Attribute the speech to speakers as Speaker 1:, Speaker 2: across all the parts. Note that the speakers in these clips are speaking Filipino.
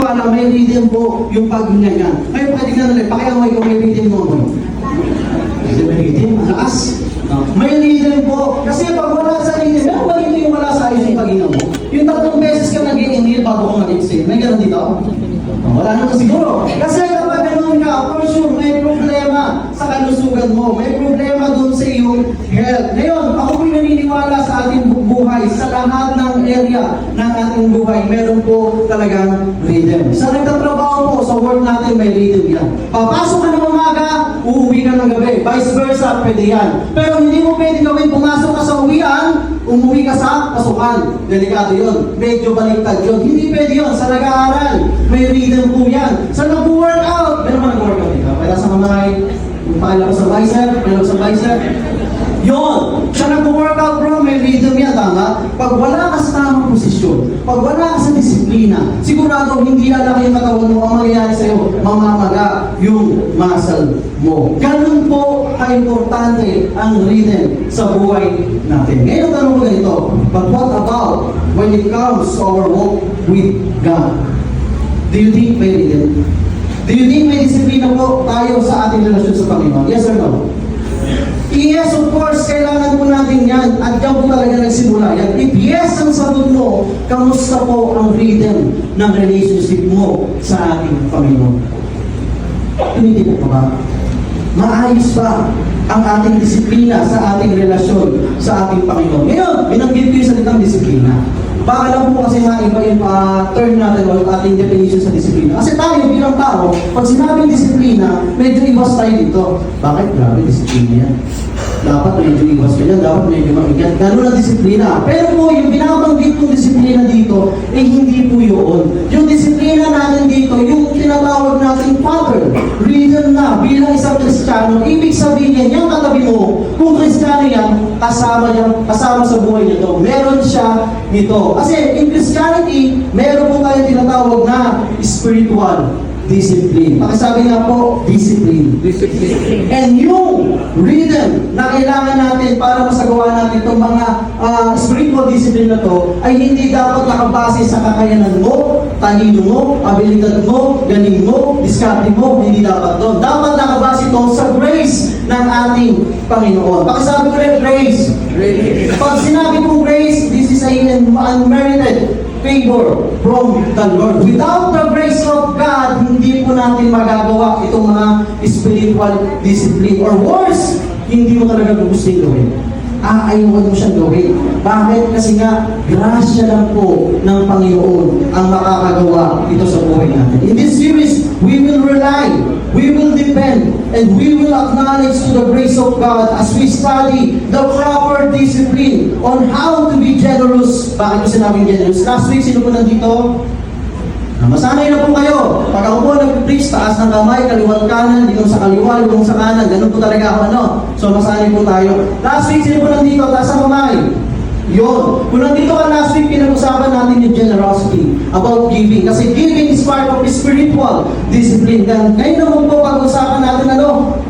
Speaker 1: Para may rhythm po yung paghinga niya. Ngayon, pwede ka nalang, pakiamoy ko may rhythm mo mo. May rhythm, malakas. May rhythm po. Kasi pag wala sa rhythm, meron ba dito yung wala sa ayos yung paghinga mo? Yung 3 beses ka nag-i-inhale bago ka mag-exhale. May gano'n dito? Wala naman siguro. Kasi kapag gano'n ka, for sure, may problema sa kalusugan mo. May problema doon sa iyong health. Ngayon, ako po'y naniniwala sa ating buhay, sa lahat ng area ng ating buhay, meron po talagang rhythm. Sa nagtatrabaho po, sa work natin, may rhythm yan. Papasok ka ng umaga, uuwi ka ng gabi. Vice versa, pwede yan. Pero hindi mo pwede gawin, pumasok ka sa uwian, umuwi ka sa pasukan. Delikado yun. Medyo baliktad yun. Hindi pwede yun. Sa nag-aaral, may rhythm po yan. Sa nag-workout, meron ba nag-workout dito? Pwede sa kamay, pala ko sa bicep, meron sa bicep. Yun! Sa nag-workout bro, may rhythm yan, tama? Pag wala ka sa tamang posisyon, pag wala ka sa disiplina, sigurado hindi lalaki yung katawan mo, ang mangyayari sa'yo, mamamaga yung muscle mo. Ganun po ka-importante ang rhythm sa buhay natin. Ngayon, tanong ko ganito, but what about when it comes to our walk with God? Do you think may rhythm? Do you think may disiplina po tayo sa ating relasyon sa Panginoon? Yes or no? Yes, of course, kailangan po natin yan. At yan po talaga nagsimula yan. If yes ang sagot mo, kamusta po ang rhythm ng relationship mo sa ating Panginoon? Tumitin po ba? Maayos ba ang ating disiplina sa ating relasyon sa ating Panginoon? Ngayon, binanggit ko yung salitang disiplina. Baka lang po kasi maiba yung term natin o ating definition sa disiplina. Kasi tayo bilang tao, pag sinabing disiplina, medyo iwas tayo dito. Bakit? Grabe, disiplina yan. Dapat medyo iwas ka yan, dapat medyo makigat. Gano'n ang disiplina. Pero po, yung binabanggit kong disiplina dito, eh hindi po yun. Yung disiplina natin dito, yung tinatawag natin pattern, rhythm na bilang isang Kristiyano, ibig sabihin, yung katabi mo, kung Kristiyano yan, kasama sa buhay nito. Meron siya nito. Kasi in Christianity, meron po tayong tinatawag na spiritual discipline. Pakisabi nga po, discipline. Discipline. And yung rhythm na kailangan natin para masagawa natin itong mga spiritual discipline na to ay hindi dapat nakabase sa kakayanan mo, talino mo, abilidad mo, galing mo, diskarte mo. Hindi dapat doon. Dapat nakabase ito sa grace ng ating Panginoon. Pakisabi ko rin, grace. Pag sinabi kong grace, this is an unmerited favor from the Lord. Without the grace of God, hindi po natin magagawa itong mga spiritual discipline. Or worse, hindi mo talaga gusto gawin. Ayawan mo siyang gawin. Bakit? Kasi nga, grasya lang po ng Panginoon ang makakagawa ito sa buhay natin. In this series, we will rely, we will depend, and we will acknowledge to the grace of God as we study the proper discipline on how to be generous. Bakit ko sinabing generous? Last week, sino po nandito? Masanay na po kayo. Pag ako po nag-preach, taas ng kamay, kaliwat kanan, dito sa kaliwa, lubong sa kanan. Ganun po talaga ako, ano? So, masanay po tayo. Last week, sino po nandito? Taas ng kamay. Yun. Kung nandito ka last week, pinag-usapan natin yung generosity about giving. Kasi giving is part of spiritual discipline. Dan ngayon naman po, pag-usapan natin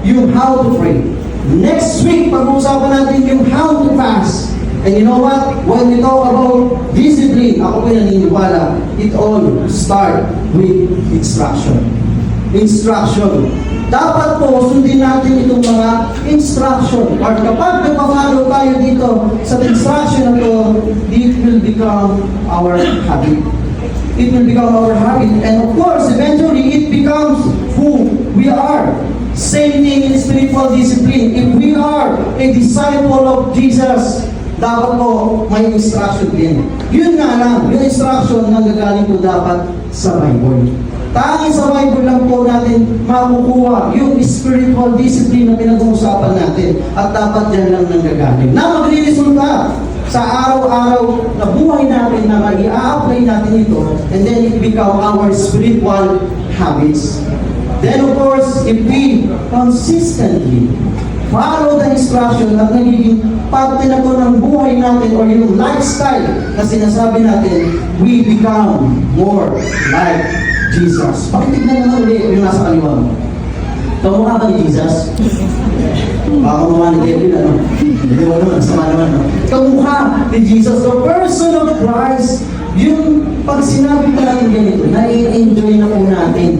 Speaker 1: yung how to pray. Next week, pag-usapan natin yung how to fast. And you know what? When we talk about discipline, ako po naniniwala, it all start with instruction. Instruction. Dapat po sundin natin itong mga instruction. Or kapag nagpapalo tayo dito sa instruction na to, it will become our habit. It will become our habit. And of course, eventually, it becomes who we are. Same thing in spiritual discipline. If we are a disciple of Jesus, dapat po may instruction din. Yun nga lang, yung instruction na gagaling po dapat sa Bible. Tanging sa Bible lang po natin makukuha yung spiritual discipline na pinag-uusapan natin. At dapat yan lang nanggagaling. Na magre-resulta sa araw-araw na buhay natin na mag-i-apply natin ito, and then it become our spiritual habits. Then of course, if we consistently follow the instruction at nagiging parte na to ng buhay natin or yung lifestyle na sinasabi natin, we become more like Jesus. Pakitignan naman ulit yung nasa kaliwa mo. Kamukha ba ni Jesus? Baka mukha ni Devil, ano? Hindi mo naman, sama naman, no? Kamukha ni Jesus, the person of Christ, yung pag sinabi ko natin ganito, na-enjoy na po natin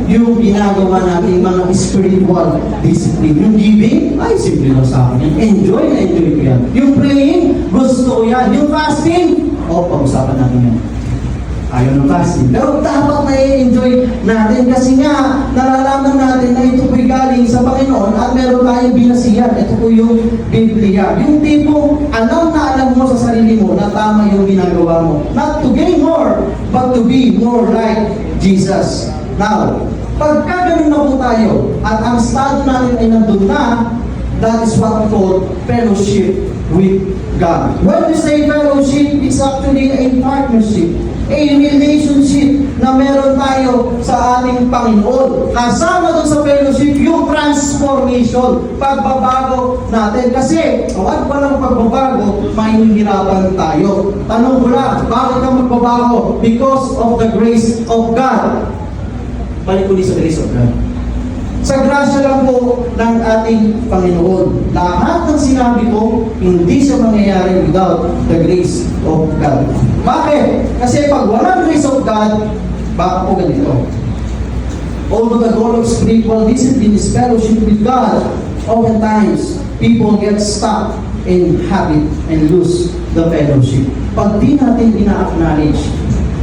Speaker 1: yung ginagawa natin mga spiritual discipline. Yung giving, ay simple lang sa akin yan. Enjoy na enjoy ko yan. Yung praying, gusto ko yan. Yung fasting, pag-usapan natin yan. Ayaw ng fasting. Pero dapat na-enjoy natin kasi nga nalalaman natin na ito po'y galing sa Panginoon at meron tayong binasihan. Ito po yung Biblia. Yung tipong alam na alam mo sa sarili mo na tama yung ginagawa mo. Not to gain more, but to be more like Jesus. Now, pagka ganun na po tayo at ang estado natin ay nandun na, that is what we call fellowship with God. When we say fellowship, it's actually a partnership, a relationship na meron tayo sa ating Panginoon. Kasama doon sa fellowship, yung transformation, pagbabago natin. Kasi, at walang pagbabago, mahihirapan tayo. Tanong ko lang, bakit ka magbabago? Because of the grace of God. Balik ulit sa grace of God. Sa grasya lang po ng ating Panginoon. Lahat ng sinabi ko, hindi siya mangyayari without the grace of God. Bakit? Kasi pag walang grace of God, baka po ganito. Although the goal of spiritual discipline is fellowship with God, oftentimes, people get stuck in habit and lose the fellowship. Pag di natin ina-acknowledge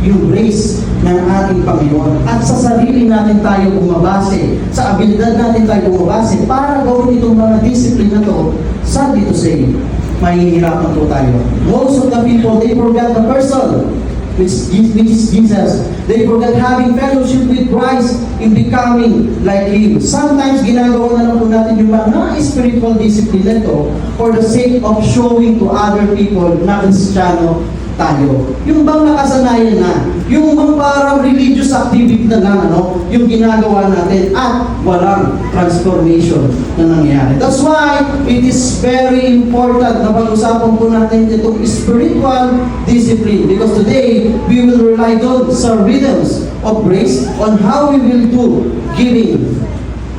Speaker 1: yung grace ng ating Panginoon at sa sarili natin tayo bumabase, sa abilidad natin tayo bumabase para gawin itong mga discipline na to, sadly to say, mahihirapan po tayo. Most of the people, they forget the person, which is Jesus. They forget having fellowship with Christ in becoming like Him. Sometimes ginagawa na lang po natin yung mga spiritual discipline na to for the sake of showing to other people na Kristiyano tayo. Yung bang nakasanayan na, yung bang parang religious activity na lang, yung ginagawa natin at walang transformation na nangyayari. That's why it is very important na pag-usapan po natin itong spiritual discipline because today we will rely on sa rhythms of grace on how we will do giving,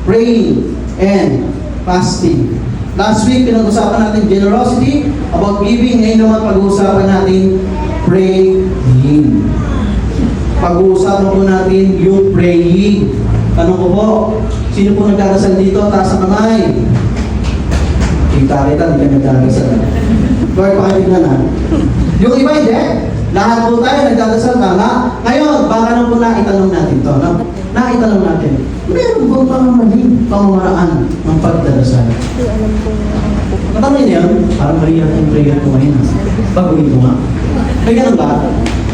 Speaker 1: praying, and fasting. Last week, pinag-usapan natin generosity, about giving. Ngayon naman, pag-uusapan natin praying. Pag-uusapan po natin yung praying. Tanong ko po, sino po nagdarasal dito? Taas ang kamay. Kita-kita, hindi ka nagdarasal. Lord, pakibignan na. Yung iba hindi. Lahat po tayo nagdadasal, tama? Ngayon, baka nang po naitanong natin to. No? Naitanong natin, meron bang pamamaraan ng pagdadasal? Natanong niyo yan? Parang mali yung prayer ko ngayon. Baguhin ko nga. May ganun ba?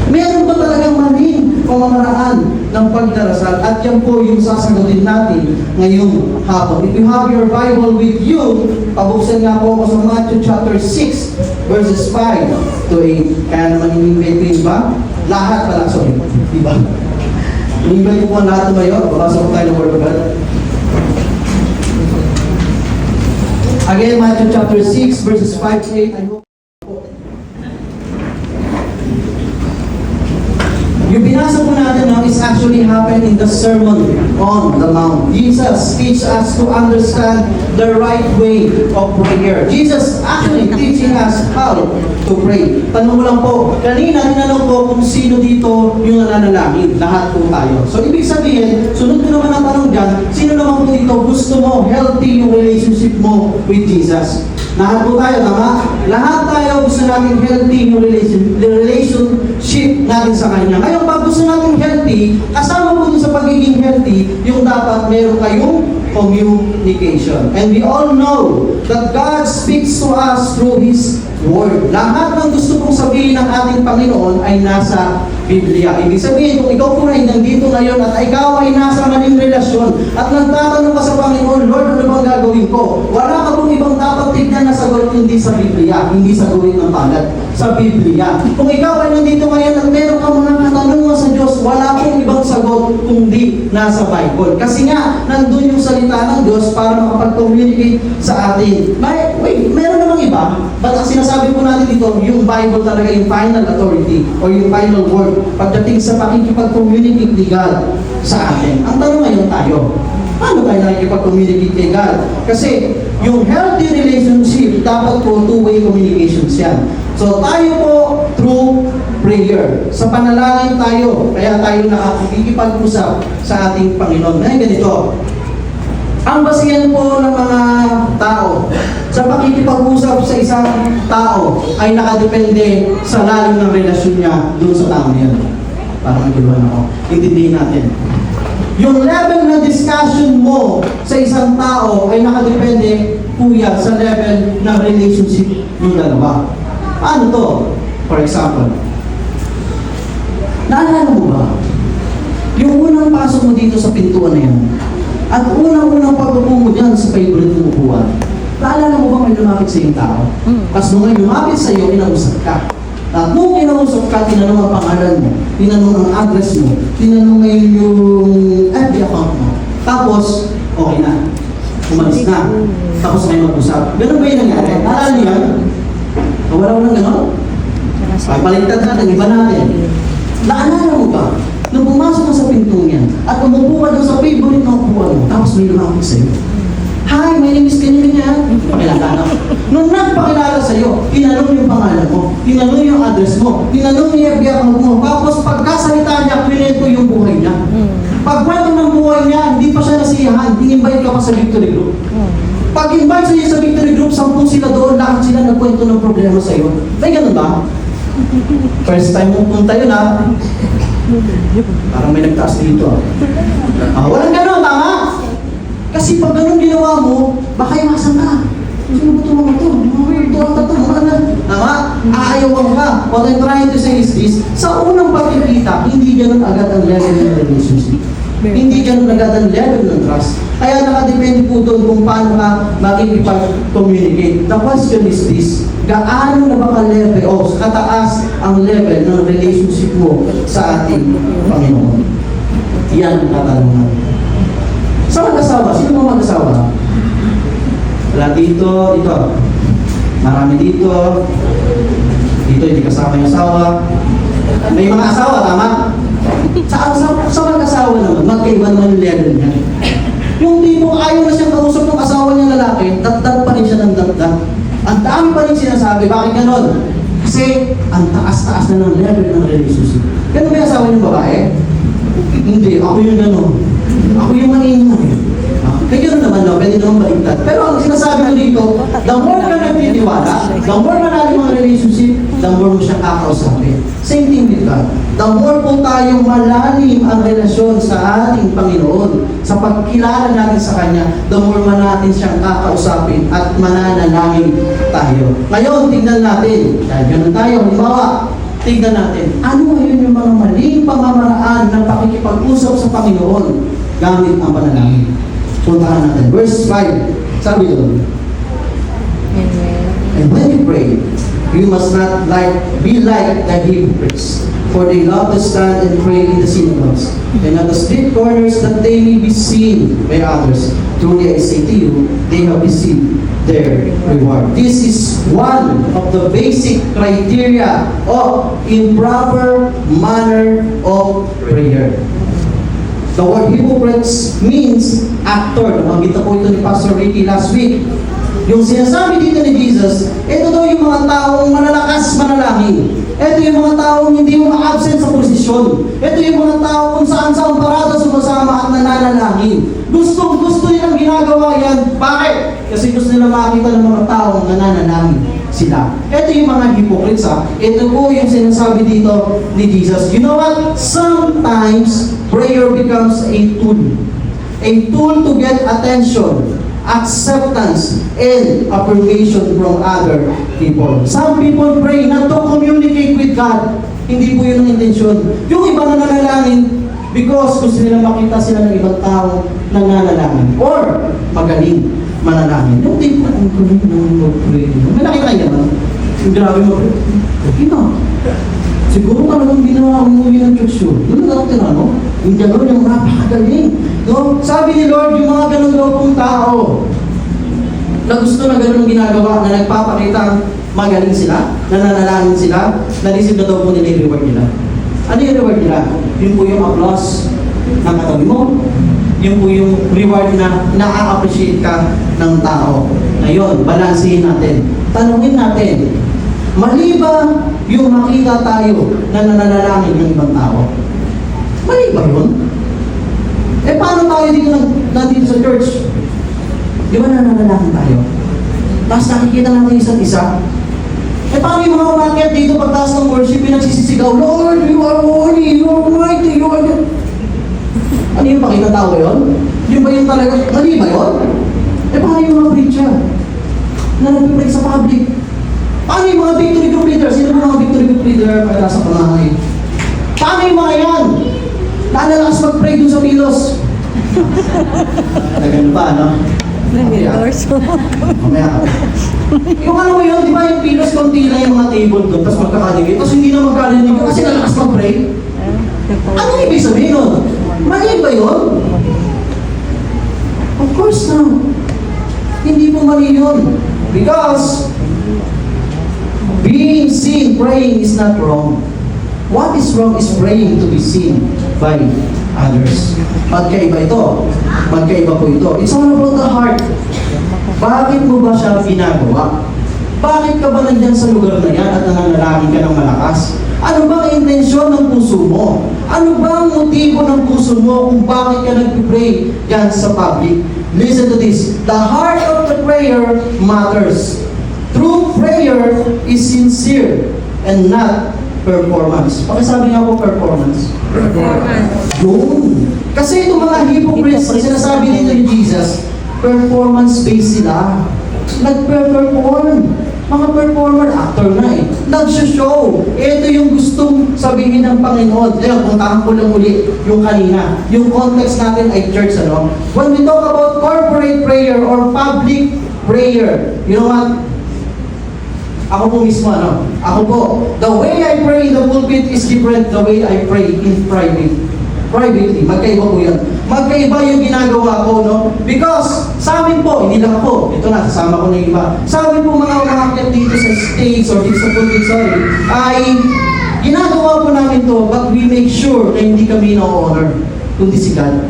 Speaker 1: Meron ba talagang maling pamamaraan ng pagdarasal? At yan po yung sasagutin natin ngayong hapon. If you have your Bible with you, pabuksan nga po ako sa Matthew chapter 6, verses 5 to 8. Kaya naman in-invite ba? Lahat pala, sorry. Diba? In-invite po ang lahat tumayo. Babasa po tayo ng Word of God. Again, Matthew chapter 6, verses 5 to 8. I hope yung binasa po natin now is actually happened in the Sermon on the Mount. Jesus teaches us to understand the right way of prayer. Jesus actually teaching us how to pray. Tanong mo lang po, kanina tinanong ko kung sino dito yung nananalangin. Lahat po tayo. So ibig sabihin, sunod ko naman ang tanong dyan, sino naman po dito gusto mo healthy yung relationship mo with Jesus? Lahat po tayo, tama? Lahat tayo gusto natin healthy yung relationship natin sa Kanya. Ngayon, pag gusto natin healthy, kasama po dun sa pagiging healthy, yung dapat meron kayong communication. And we all know that God speaks to us through His Word. Lahat ng gusto kong sabihin ng ating Panginoon ay nasa Biblia. Ibig sabihin, kung ikaw po ay nandito ngayon at ikaw ay nasa maling relasyon at nagtatanong ka sa Panginoon, Lord, ano bang gagawin ko? Wala ka pong ibang dapat tignan na sagot hindi sa Biblia, hindi sa gawin ng palad, sa Biblia. Kung ikaw ay nandito ngayon at meron ka mga katanungan sa Diyos, wala pong ibang sagot kundi nasa Bible. Kasi nga, nandun yung salita ng Diyos para makapag-communicate sa atin. Meron namang iba, but ang sinasabi po natin dito, yung Bible talaga yung final authority o yung final word pagdating sa pakikipag-communicate ni God sa atin. Ang tanong ngayon tayo, paano tayo nakikipag-communicate kay God? Kasi yung healthy relationship, dapat po two-way communications yan. So tayo po through prayer. Sa panalangin tayo, kaya tayo nakikipag-usap sa ating Panginoon. Ngayon ganito, ang basihan po ng mga tao sa pakikipag-usap sa isang tao ay nakadepende sa lalim ng relasyon niya doon sa tao niya. Parang naguluhan ako. Intindihin natin. Yung level ng discussion mo sa isang tao ay nakadepende po yan sa level ng relationship ng dalawa. Ano to? For example, naalala mo ba? Yung unang pasok mo dito sa pintuan na yan, at unang-unang pag-upo mo dyan sa favorite mong upuan, naalala mo ba may lumapit sa yung tao? Tapos nung may lumapit sa iyo, inausap ka. At nung inausap ka, tinanong ang pangalan mo, tinanong ang address mo, tinanong mo yung FB account mo. Tapos, okay na. Umalis na. Tapos kayo mag-usap. Ganun ba yung nangyari? Naalala niyo yan? Wala ko lang gano'n? Ay, baliktad natin, iba natin. Naalala mo ba? Nung pumasok ka sa pinto niyan, at umupo ka doon sa favorite na upuan mo, tapos may lumapit sa'yo. Hi, my name is Kanya-Kanya. Pakilala ka. Nung nagpakilala sa'yo, tinanong yung pangalan mo, tinanong yung address mo, tinanong yung FB account mo, tapos pagkasalita niya, kwento yung buhay niya. Pagkwento ng buhay niya, hindi pa siya nasiyahan, in-invite ka pa sa victory group. Pag-invite sa'yo sa victory group, 10 sila doon, lahat sila nagkwento ng problema sa'yo. May ganun ba? First time mo punta yun, ha? Parang may nagtaas dito, ha? Walang ganun, tama? Kasi pag ganun ginawa mo, baka iwasan ka. Sino ba ito mga ito? Mga weirdo ang tatangan. Tama? Aayawan ka. What I'm trying to say is this, sa unang pagkikita, hindi ganun agad ang level ng relationship. Hindi ganun agad ang level ng trust. Kaya nakadepende po doon kung paano ka makikipag-communicate. The question is this, gaano na ba ka-level o kataas ang level ng relationship mo sa ating Panginoon? Yan ang katanungan. Sa mag-asawa, sino mo mag-asawa? Wala dito, ito. Marami dito. Dito, hindi kasama yung asawa. May mga asawa, tama? Sa mag-asawa naman, magkaiba naman yung level niya. Yung tipo, ayaw na siyang kausap ng asawa niyang lalaki, dagdag pa rin siya ng dagdag. Ang dami pa rin sinasabi, bakit ganon? Kasi, ang taas-taas na ng level ng relationship. Ganun ba yung asawa niyong babae? Hindi, ako yung ganon. Ako yung manginginig. Kaya gano'n naman daw, pwede naman baliktad. Pero ang sinasabi ko dito, the more ka nagtitiwala, the more malalim ang relationship, the more mo siya kakausapin. Same thing with God. The more po tayong malalim ang relasyon sa ating Panginoon, sa pagkilala natin sa Kanya, the more man natin siyang kakausapin at mananalangin tayo. Ngayon, tignan natin. Dahil ganun tayo, halimbawa, tignan natin, ano ngayon yung mga maling pamamaraan ng pakikipag-usap sa Panginoon gamit ang panalangin. Puntahan natin. Verse 5. Sabi doon. And when you pray, you must not be like the hypocrites, for they love to stand and pray in the synagogues and at the street corners that they may be seen by others. Truly I say to you, they have received their reward. This is one of the basic criteria of improper manner of prayer. The word hypocrites means actor. Nabanggit na po ito ni Pastor Ricky last week. Yung sinasabi dito ni Jesus, ito daw yung mga taong malalakas manalangin. Ito yung mga taong hindi mo ma-absent sa posisyon. Ito yung mga taong kung saan-saan parada sumasama at nananalangin. Gusto nilang ginagawa yan. Bakit? Kasi gusto nilang makita ng mga taong nananalangin sila. Ito yung mga hypocrites, ha. Ito po yung sinasabi dito ni Jesus. You know what? Sometimes prayer becomes a tool. A tool to get attention, acceptance, and affirmation from other people. Some people pray not to communicate with God. Hindi po yun ang intensyon. Yung iba na nanalangin because gusto nila makita sila ng ibang tao na nanalangin or magaling manalangin. Yung tipo na ang pray. May nakita kayo naman? Yung grabe mo pray. Okay na. Siguro talagang ginawa mo yun ng church yun. Doon na natin ano? Yung gano'n yung napakagaling. No? Sabi ni Lord, yung mga gano'n daw pong tao na gusto na gano'n ang ginagawa, na nagpapakita magaling sila, nananalangin sila, na-receive na daw po nila yung reward nila. Ano yung reward nila? Yun po yung applause ng katabi mo. Yun po yung reward na na-appreciate ka ng tao. Ngayon, balansihin natin. Tanungin natin, Mali ba yung makita tayo na nananalangin ng ibang tao? Mali ba yun? Eh paano tayo dito sa church? Di ba nananalangin tayo? Tapos nakikita natin isa't isa. Eh paano yung mga umakyat dito pagtaas ng worship, pinagsisisigaw, Lord, you are holy, you are mighty, you are good. Ano yung pakita tao yun? Yun ba yung talaga? Mali ba yun? Eh paano yung mga preacher na nagpipray sa public? Paano yung mga victory group leader? Sino ba mga victory group leader para sa pangahay? Paano yung mga yan? Lalakas mag-pray dun sa Pilos. Ganun ba, no?
Speaker 2: Nag-endorse mo.
Speaker 1: Mamaya ka. Yung ano mo yun, di ba yung Pilos, konti lang yung mga table doon, tapos magkakaligay, tapos hindi na magkalinig kasi lalakas mag-pray. Ano ibig sabihin nun? Mali ba yun? Of course na. Hindi po mali yun. Because being seen, praying is not wrong. What is wrong is praying to be seen by others. Magkaiba ito. Magkaiba po ito. It's all about the heart. Bakit mo ba siya ginagawa? Bakit ka ba nandyan sa lugar na yan at nananalangin ka ng malakas? Ano ba ang intensyon ng puso mo? Ano ba ang motibo ng puso mo kung bakit ka nag-pray dyan sa public? Listen to this. The heart of the prayer matters. True prayer is sincere and not performance. Pakisabi nga po performance. Yun. Kasi itong mga hypocrites, ang sinasabi dito ni Jesus, performance-based sila. Nag-perform. Mga performer, actor na eh. Nag-show. Ito yung gustong sabihin ng Panginoon. Ayun, puntahan ko lang uli yung kanina. Yung context natin ay church, ano? When we talk about corporate prayer or public prayer, you know what? Ako po mismo, ano? Ako po, the way I pray in the pulpit is different the way I pray in private. Privately, magkaiba po yan. Magkaiba yung ginagawa ko, no? Because, sa amin po, hindi lang ako, ito na, sasama ko na yung iba. Sa amin po mga umakyat dito sa stage or dito sa pulpit, sorry, ay ginagawa po namin to, but we make sure na hindi kami na-honor, kundi si God.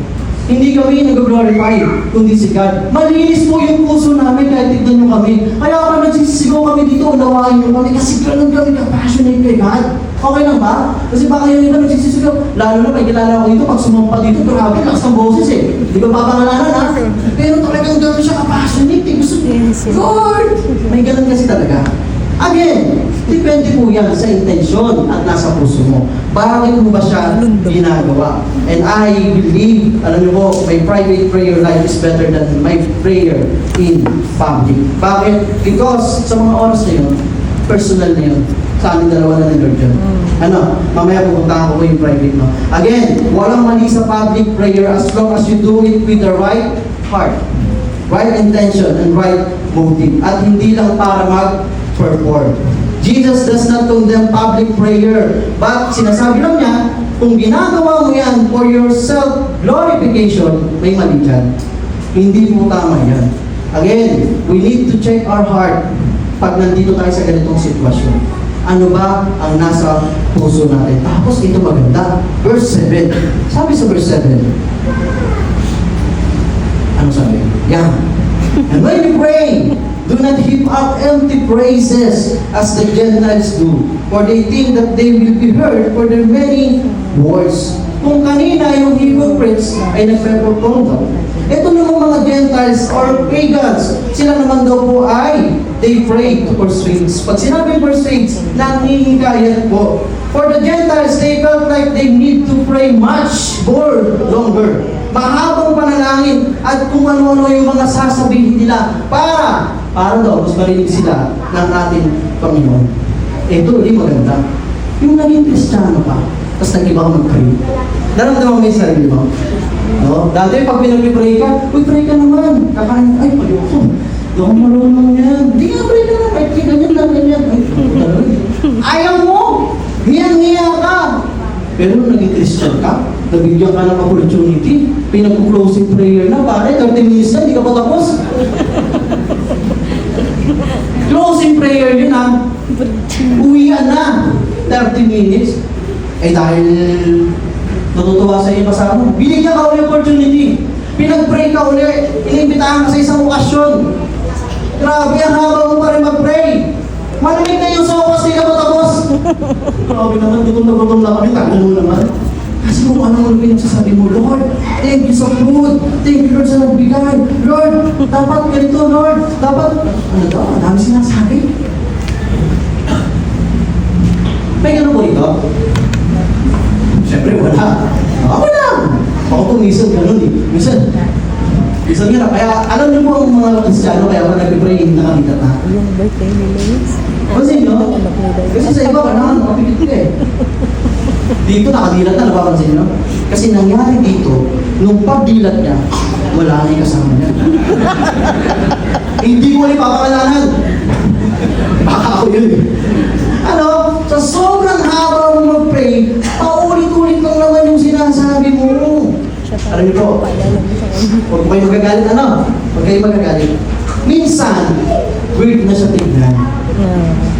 Speaker 1: Hindi kami nag-glorify, kundi si God. Malinis po yung puso namin kahit tignan nyo kami. Kaya pa nagsisigaw kami dito, unawain nyo kami kasi ganun kami ka-passionate kay God. Okay lang ba? Kasi baka yung iba nagsisigaw, lalo na may kilala ko dito, pag sumampa dito, grabe, lakas ng boses eh. Di ba papangalanan ha? Pero talagang gano'n siya ka-passionate eh. Gusto, Lord! May ganun kasi talaga. Again, depende po yan sa intensyon at nasa puso mo. Bakit mo ba siya ginagawa? And I believe, alam niyo po, my private prayer life is better than my prayer in public. Bakit? Because sa mga oras na yun, personal na yun. Sa amin dalawa na ng Lord yun. Ano? Mamaya pupuntahan ko yung private, no? Again, walang mali sa public prayer as long as you do it with the right heart, right intention, and right motive. At hindi lang para mag-perform. Jesus does not condemn public prayer, but sinasabi lang niya, kung ginagawa mo yan for your self-glorification, may mali dyan. Hindi mo tama yan. Again, we need to check our heart pag nandito tayo sa ganitong sitwasyon. Ano ba ang nasa puso natin? Tapos ito maganda. Verse 7. Sabi sa verse 7. Ano sabi? Yeah. And when you pray, do not heap up empty praises as the Gentiles do, for they think that they will be heard for their many words. Kung kanina yung hypocrites ay nagpe-perform daw. Ito naman mga Gentiles or pagans, sila naman daw po ay they pray to persuade. Pag sinabi persuade, nanghihikayat po. For the Gentiles, they felt like they need to pray much more longer. Mahabang panalangin at kung ano-ano yung mga sasabihin nila para daw mas marinig sila ng ating Panginoon. Ito, hindi maganda. Yung naging Kristiyano pa, tapos nag-iba ka mag-pray. Naramdaman mo yung sarili mo? No? Dati pag pinag-pray ka, uy, pray ka naman. Kakain, ay, ayoko. Hindi ako marunong yan. Hindi nga, pray ka naman. Ay, ganyan lang, ganyan. Ayaw mo! Hiyang-hiya ka! Pero naging Christian ka, nabigyan ka ng opportunity, pinag-closing prayer na, pare, 30 minutes na, hindi ka pa tapos. Closing prayer yun ha. Uwian na. 30 minutes. Eh dahil natutuwa sa iyo kasama, binigyan ka ulit opportunity. Pinag-pray ka ulit. Inimbitahan ka sa isang okasyon. Grabe, ang haba mo pa rin mag-pray. Malamig na yung sopos, di ka ba tapos? Grabe naman, gutom na kami, tagal mo naman. Kasi kung ano ang pinagsasabi mo, Lord, thank you sa food. Thank you, Lord, sa nagbigay. Lord, dapat ganito, Lord. Dapat, ano to? Ang dami sinasabi. May ganun po ito? Siyempre, wala. Ako lang. Ako po minsan ganun eh. Minsan nga na. Kaya, alam niyo po ang mga Kristiyano, kaya pa nag-pray, nakamitat na.
Speaker 2: Yung birthday ni Luis.
Speaker 1: Pansin nyo? Kasi sa iba, kailangan makapikit ka eh. Dito nakadilat na, napapansin nyo? Kasi nangyari dito, nung pagdilat niya, wala na yung kasama niya. Hindi mo ulit papakalanan. Baka ako yun eh. Ano? Sa sobrang haba mo mag-pray, paulit-ulit lang naman yung sinasabi mo. Alam niyo po, huwag kayo magagalit, ano? Huwag kayo magagalit. Minsan, weird na siya tignan.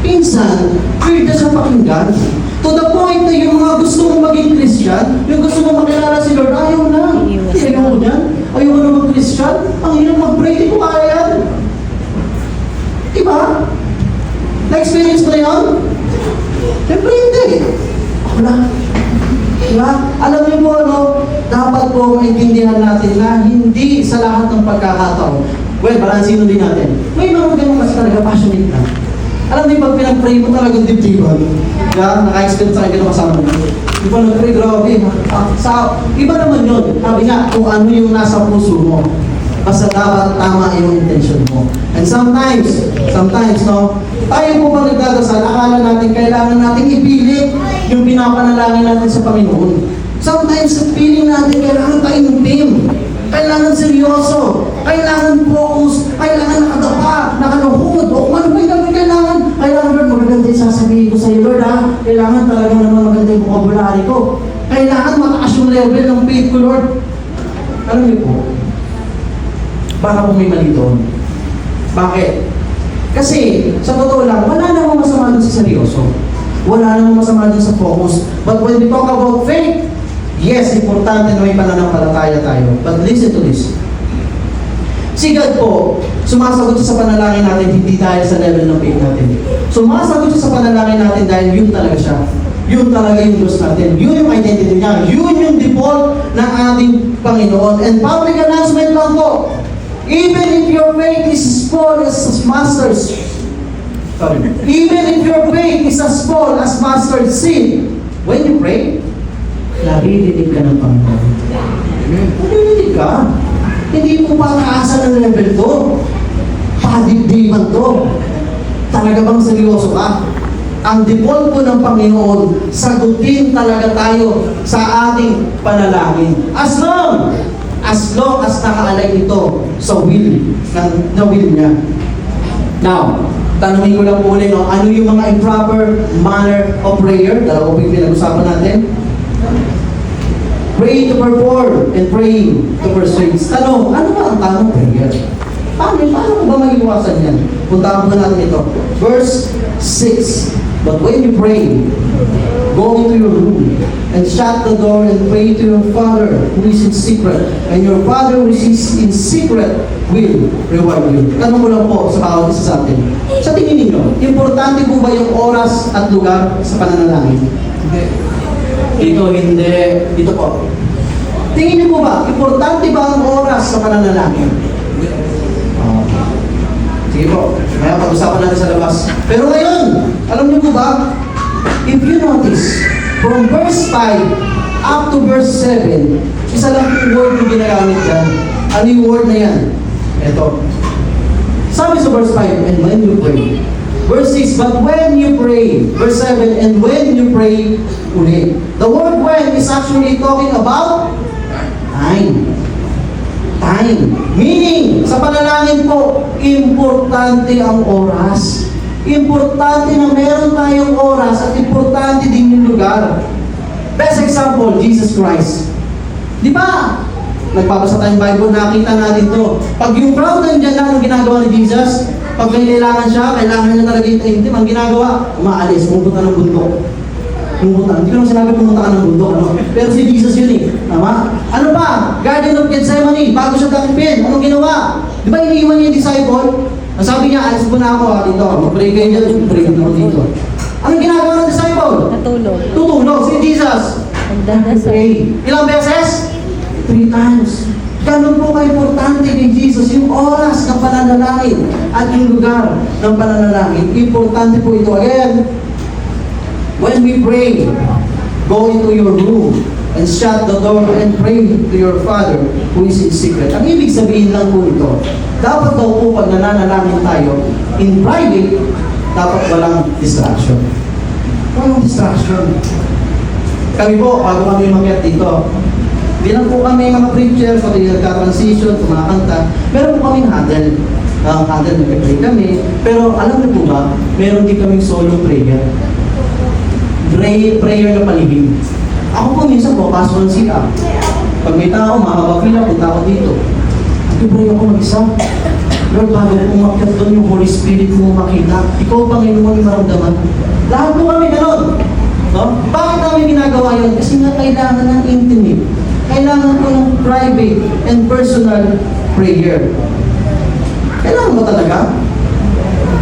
Speaker 1: Minsan, weird na siya pakinggan. To the point na yung mga gusto mong maging Christian, yung gusto mong makilala si Lord, ayaw na. Ayaw mo yan. Ayaw mo na mag-Christian. Ang hirap mag-pray, di ko kaya yan. Diba? Na-experience mo na yun? Siyempre hindi. Ako na. Diba? Alam niyo po, ano, dapat po maintindihan natin na hindi sa lahat ng pagkakataon. Well, balansin din natin. May mga ganun kasi talaga passionate na. Alam niyo, pag pinag-pray mo talagang dibdiban, naka-experience sa akin ganun kasama mo. Di ba nag-pray, grabe. Iba naman yun. Sabi nga, kung ano yung nasa puso mo. Basta dapat tama yung intention mo. And sometimes, no, tayo po pag nagdadasal, akala natin kailangan natin ipilit yung pinapanalangin natin sa Panginoon. Sometimes, feeling natin kailangan tayo ng team. Kailangan seryoso. Kailangan focus. Kailangan nakadapa, nakaluhod. O kung ano ba yung kailangan. Kailangan, Lord, magaganda yung sasabihin ko sa iyo, Lord, ha? Kailangan talaga naman maganda yung vocabulary ko. Kailangan mataas yung level ng faith ko, Lord. Alam niyo po, baka po may mali doon. Bakit? Kasi, sa totoo lang, wala namang masama doon sa seryoso. Wala namang masama doon sa focus. But when we talk about faith, yes, importante na may pananampalataya tayo. But listen to this. Si God po, sumasagot siya sa panalangin natin hindi dahil sa level ng faith natin. Sumasagot siya sa panalangin natin dahil yun talaga siya. Yun talaga yung Diyos natin. Yun yung identity niya. Yun yung default ng ating Panginoon. And public announcement lang po. Even if your faith is small as mustard even if your faith is as small as mustard seed, when you pray, naririnig ka ng Panginoon. Naririnig ka. Hindi mo pakaasan ng level to. Padibdiman to. Talaga bang seryoso ka? Ang default po ng Panginoon, sagutin talaga tayo sa ating panalangin. As long as nakaalay ito sa will niya. Now, tanungin ko lang po ulit, no? Ano yung mga improper manner of prayer? Dalawa po yung pinag-usapan natin. Pray to perform and pray to persuade. Tanong, ano ba ang tamang prayer? Paano ko ba mag-iwasan yan? Puntahan po natin ito. Verse 6. But when you pray, go into your room and shut the door and pray to your Father who is in secret. And your Father who is in secret will reward you. Tanong ko lang po sa bawat isa sa atin. Sa tingin ninyo, importante po ba yung oras at lugar sa pananalangin? Hindi. Ito hindi. Dito po. Tingin niyo po ba, importante ba ang oras sa pananalangin? Sige po, kaya pag-usapan natin sa labas. Pero ngayon, alam niyo po ba, if you notice, from verse 5 up to verse 7, isa lang yung word yung ginagamit dyan. Ano yung word na yan? Ito. Sabi sa verse 5, and when you pray. Verse 6, but when you pray. Verse 7, and when you pray, ulit. The word when is actually talking about time. Time. Meaning, sa panalangin po, importante ang oras. Importante na meron tayong oras at importante din yung lugar. Best example, Jesus Christ. Di ba? Nagpapasa tayong Bible, nakita natin to. Pag yung crowd nandiyan lang ang ginagawa ni Jesus, pag kailangan niya talaga itim, ang ginagawa, umaalis, pumunta ng bundok. Pumunta. Hindi ko naman sinabi pumunta ka ng bundok, ano? Pero si Jesus yun eh. Tama? Ano pa? Garden of Gethsemane, bago siya takipin. Anong ginawa? Di ba iniiwan niya yung disciple? Ang sabi niya, alis mo na ako dito. Mag-pray kayo dyan, pray na ako dito. Anong ginagawa ng disciple?
Speaker 2: Natulog.
Speaker 1: Tutulog. Si Jesus.
Speaker 2: Magdadasal.
Speaker 1: Pray. Ilang beses? 3 times. Ganun po ka-importante kay Jesus, yung oras ng pananalangin at yung lugar ng pananalangin. Importante po ito. Again, when we pray, go into your room and shut the door and pray to your Father who is in secret. Ang ibig sabihin lang po ito, dapat daw po pag nananalangin tayo in private, dapat walang distraction. Walang distraction. Kami po, bago kami umakyat dito, hindi lang po kami mga preacher, pati nagka-transition, kumakanta, meron po kaming huddle. Huddle, nag-pray kami. Pero alam niyo po ba, meron din kaming solo prayer. Prayer na palihim. Ako po minsan po, pasok ng CR. Pag may tao, mahaba pila, punta ako dito. Nag-pray ako mag-isa. Lord, bago po umakyat doon yung Holy Spirit mo makita, ikaw Panginoon yung maramdaman. Lahat po kami ganon. No? Bakit namin ginagawa yun? Kasi nga kailangan ng intimate. Kailangan po ng private and personal prayer. Kailangan mo talaga?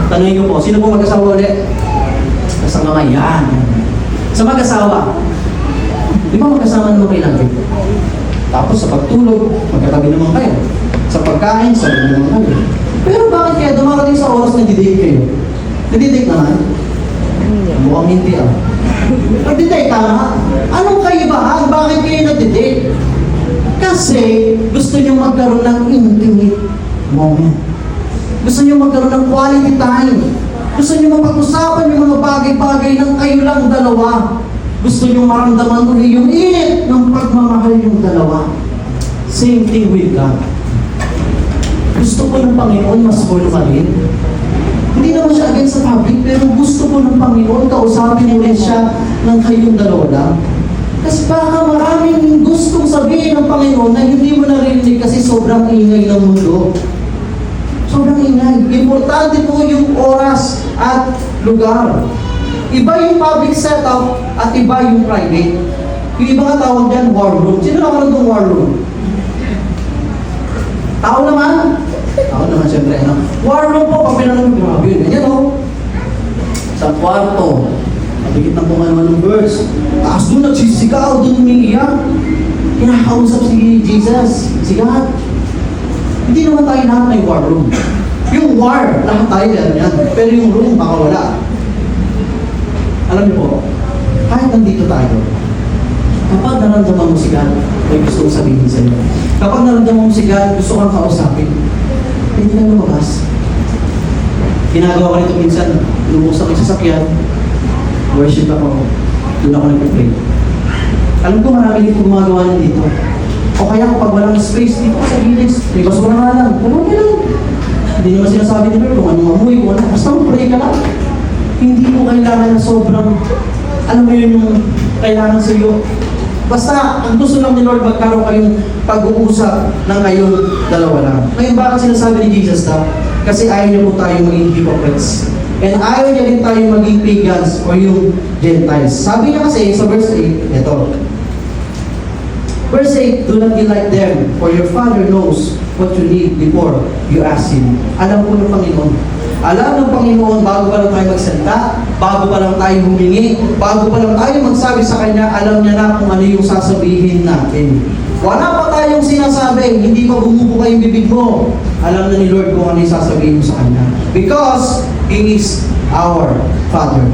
Speaker 1: Tanungin ko po, sino po mag-asawa ulit? Sa mga yan. Sa mag-asawa, di ba magkasama naman kayo lagi? Tapos sa pagtulog, magkatabi naman kayo. Sa pagkain, sabi naman kayo. Pero bakit kaya dumarating sa oras na didate kayo? Nagdidate naman? Mukhang hindi ah. Nagdidate tama? Anong kaibahan? Bakit kayo nagdidate? Kasi gusto nyo magkaroon ng intimate moment. Gusto nyo magkaroon ng quality time. Gusto nyo mapag-usapan yung mga bagay-bagay ng kayo lang dalawa. Gusto nyo maramdaman ulit yung init ng pagmamahal yung dalawa. Same thing with God. Gusto ko ng Panginoon mas formalin. Hindi naman siya against sa public, pero gusto ko ng Panginoon kausapin ulit siya ng kayong dalawa lang. Kasi baka maraming gustong sabihin ng Panginoon na hindi mo narinig kasi sobrang ingay ng mundo. Sobrang ingay. Importante po yung oras at lugar. Iba yung public setup at iba yung private. Yung iba nga tawag dyan, war room. Sino naman itong war room? Tao naman? Tao naman siyempre. Ano? War room po, pag pinanong grabe yun. Ganyan o. Sa kwarto. Nabigit na kung ano-anong verse. Tapos doon nagsisigaw, doon umiiyak. Kinakausap si Jesus. Si God. Hindi naman tayo lahat may war room. Yung war, lahat tayo yan. Pero yung room, baka wala. Alam niyo po, kahit nandito tayo, kapag naramdaman mo si God, may gusto kong sabihin sa iyo. Kapag naramdaman mo si God, gusto kang kausapin, hindi na lumabas. Ginagawa ko nito minsan, lumukos ako sa sasakyan, worship ako, doon ako nag-pray. Alam ko marami dito gumagawa na dito. O kaya kapag walang space dito sa gilid, may basura nga lang. Pero okay lang. Hindi naman sinasabi ni Lord kung anong amoy, kung ano. Basta mag-pray ka lang. Hindi mo kailangan na sobrang, alam mo yun yung kailangan sa iyo. Basta, ang gusto lang ni Lord, magkaroon kayong pag-uusap ng kayong dalawa lang. Ngayon, bakit sinasabi ni Jesus na? Kasi ayaw niya po tayo maging hypocrites. And ayaw niya rin tayo maging pagans o yung Gentiles. Sabi niya kasi sa verse 8, ito. Verse 8, do not be like them, for your Father knows what you need before you ask Him. Alam po ng Panginoon. Alam ng Panginoon, bago pa lang tayo magsalita, bago pa lang tayo humingi, bago pa lang tayo magsabi sa Kanya, alam niya na kung ano yung sasabihin natin. Wala pa tayong sinasabi, hindi pa bumubuka yung bibig mo. Alam na ni Lord kung ano yung sasabihin mo sa Kanya. Because He is our Father.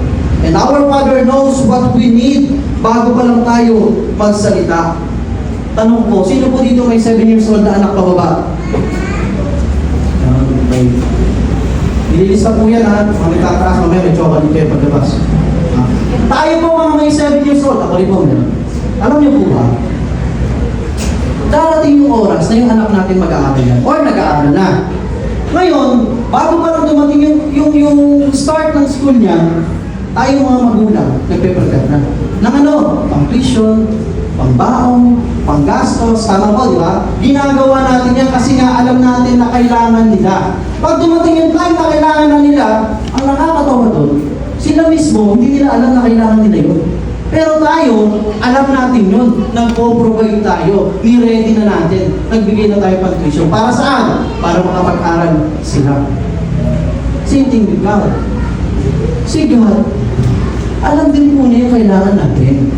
Speaker 1: And our Father knows what we need bago pa lang tayo magsalita. Tanong po, sino po dito may 7 years old na anak pababa? Nililista po yan ha, mga tataas, mamaya may chocolate kayo pagkabas. Tayo po mga may 7 years old, ako rin po meron. Alam niyo po ba, darating yung oras na yung anak natin mag-aaral yan, or nag-aaral na. Ngayon, bago pa lang dumating yung start ng school niya, tayo mga magulang, nagpe-prepare na. Nang ano, pang tuition, pangbaon, panggastos, tama po, di ba? Ginagawa natin yan kasi nga alam natin na kailangan nila. Pag dumating yung time na kailangan na nila, ang nakakatawa doon, sila mismo, hindi nila alam na kailangan nila yun. Pero tayo, alam natin yun. Nag-provide tayo. Ni-ready na natin. Nagbigay na tayo pang tuition. Para saan? Para makapag-aral sila. Same thing with God. Si God, alam din po niya yung kailangan natin.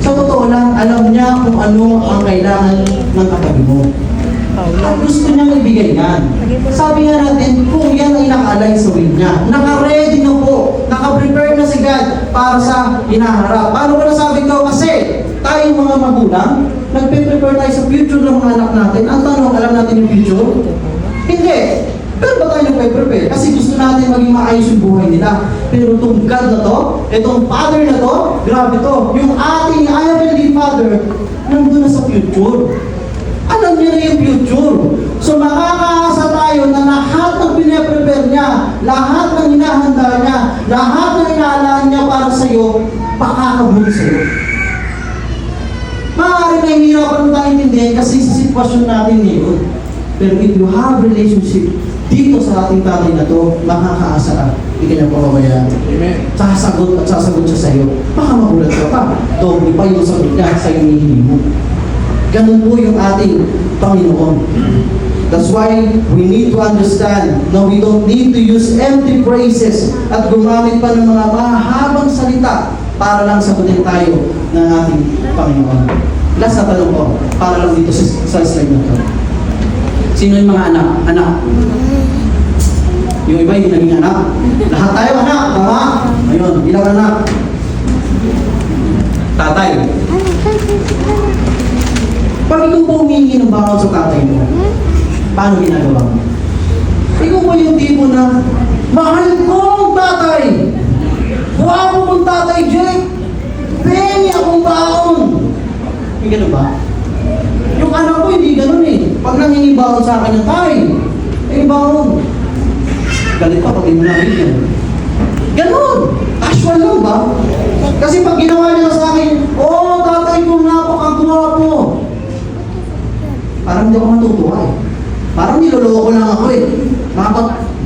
Speaker 1: Sa totoo lang, alam niya kung ano ang kailangan ng katabi mo. At gusto niyang ibigay yan. Sabi nga natin, kung yan ay nakalay sa will niya, naka-ready na po, naka-prepare na si God para sa hinaharap. Paano ko nasabi ko? Kasi tayong mga magulang, nagpe-prepare tayo sa future ng mga anak natin. Ang tanong, alam natin yung future? Hindi. Pero ba tayo nagpe-prepare? Kasi gusto natin maging maayos yung buhay nila. Pero itong God na to, itong Father na to, grabe to. Yung ating Heavenly Father, nandun na sa future. Alam niya na yung future. So makakaasa tayo na lahat ng pinaprepare niya, lahat ng hinahanda niya, lahat ng inaalaan niya para sa iyo, pakakabuti sa iyo. Maaaring nahihirapan mo tayo intindihin kasi sa sitwasyon natin ngayon. Pero if you have relationship dito sa ating tatay na to, makakaasa ka. Hindi ka niya pababayaan.
Speaker 2: Amen.
Speaker 1: Sasagot at sasagot siya sa iyo. Baka magulat ka pa. Doble pa yung sagot niya sa iyo hinihingi mo. Ganun po yung ating Panginoon. That's why we need to understand na we don't need to use empty phrases at gumamit pa ng mga mahabang salita para lang sagutin tayo ng ating Panginoon. Last na tanong ko, para lang dito sa slide na to. Sino yung mga anak? Anak. Yung iba hindi naging anak. Lahat tayo anak, tama? Ayun, ilang anak? Tatay. Pag ikaw po humingi ng bawal sa tatay mo, paano ginagawa mo? Ikaw po yung tipo na, mahal ko ang tatay! Guwapo kong tatay, Jake! Pengi akong baon! Hindi ganun ba? Yung anak ko hindi ganun eh. Pag nangingi baon sa akin ng tay, baon. Galit pa pag hindi mo namin yan. Ganun! Casual lang ba? Kasi pag ginawa niya sa akin, oh, tatay ko napakagwapo! Parang hindi ako matutuwa eh. Parang niloloko lang ako eh.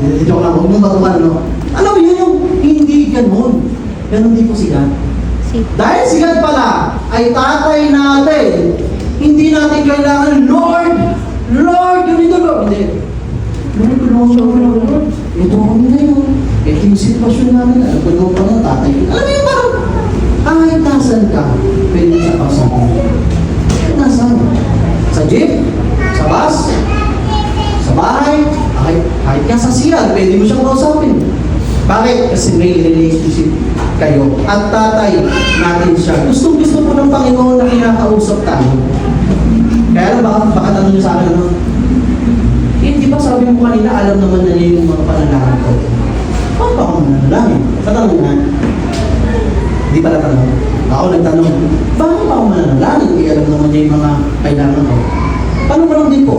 Speaker 1: Hindi ako lang, huwag mong batukan, ano? Alam mo yun yung hindi ganun. Ganun din po si God. Dahil si God pala ay tatay natin, hindi natin kailangan, Lord, ganito, Lord. Hindi. Lord. Ito kami na yun. Ito yung sitwasyon namin. Alam ko naman pa ng tatay. Alam mo yun, parang kahit nasan ka, pwede sa pasabi. Kahit nasan. Sa jeep, sa bus, sa bahay, kahit nga sa siyan, pwede mo siyang kausapin. Bakit? Kasi may relationship kayo. At tatay natin siya. Gusto po ng Panginoon na kinakausap tayo. Kaya lang, baka tanong niyo sa akin, ano? Hindi ba sabi mo kanina, alam naman na niya yung mga panalangin ko? Bakit ba ako mananalangin? Patanong nga. Hindi pala tanong. Ako nagtanong, bakit ba ako mananalangin? Kaya alam naman niya yung mga kailangan ko. Paano ba lang din po?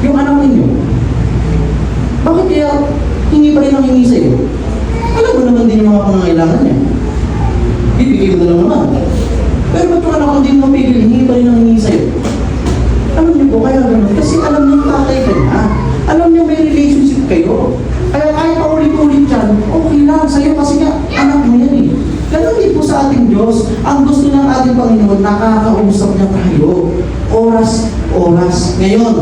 Speaker 1: Yung anak ninyo, bakit kaya hindi pa rin ang hingi sa'yo? Alam mo naman din yung mga pangangailangan niya. Bibigay mo na lang naman. Pero ba't yung anak ko hindi mo mapigil, hindi pa rin ang hingi sa'yo? Alam niyo po, kaya gano'n. Kasi alam niyo tatay ka na. Alam niyo may relationship kayo. Kaya kahit paulit-ulit yan, okay lang sa'yo kasi nga, anak mo yan eh. Ganon din po sa ating Diyos. Ang gusto ng ating Panginoon, nakakausap niya tayo. Oras. Ngayon,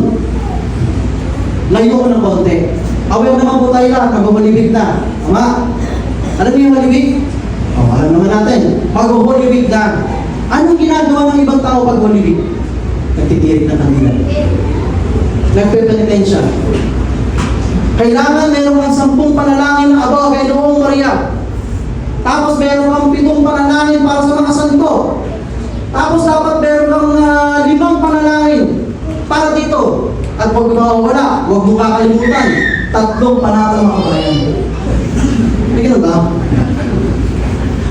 Speaker 1: layo ko ng konti. Aware naman po tayo lahat, mag-Holy na. Tama? Alam niyo yung Holy Week? Alam naman natin. Mag-Holy Week na. Anong ginagawa ng ibang tao pag Holy Week? Nagtitirik na kanila. Nagpe-penitensya. Kailangan meron kang 10 panalangin na aba kay Noong Maria. Tapos meron kang 7 panalangin para sa mga santo. Tapos dapat meron kang 5 panalangin para dito. At pag mawawala, huwag mo kakalimutan, 3 panatang makabayan. Hindi ganun ba?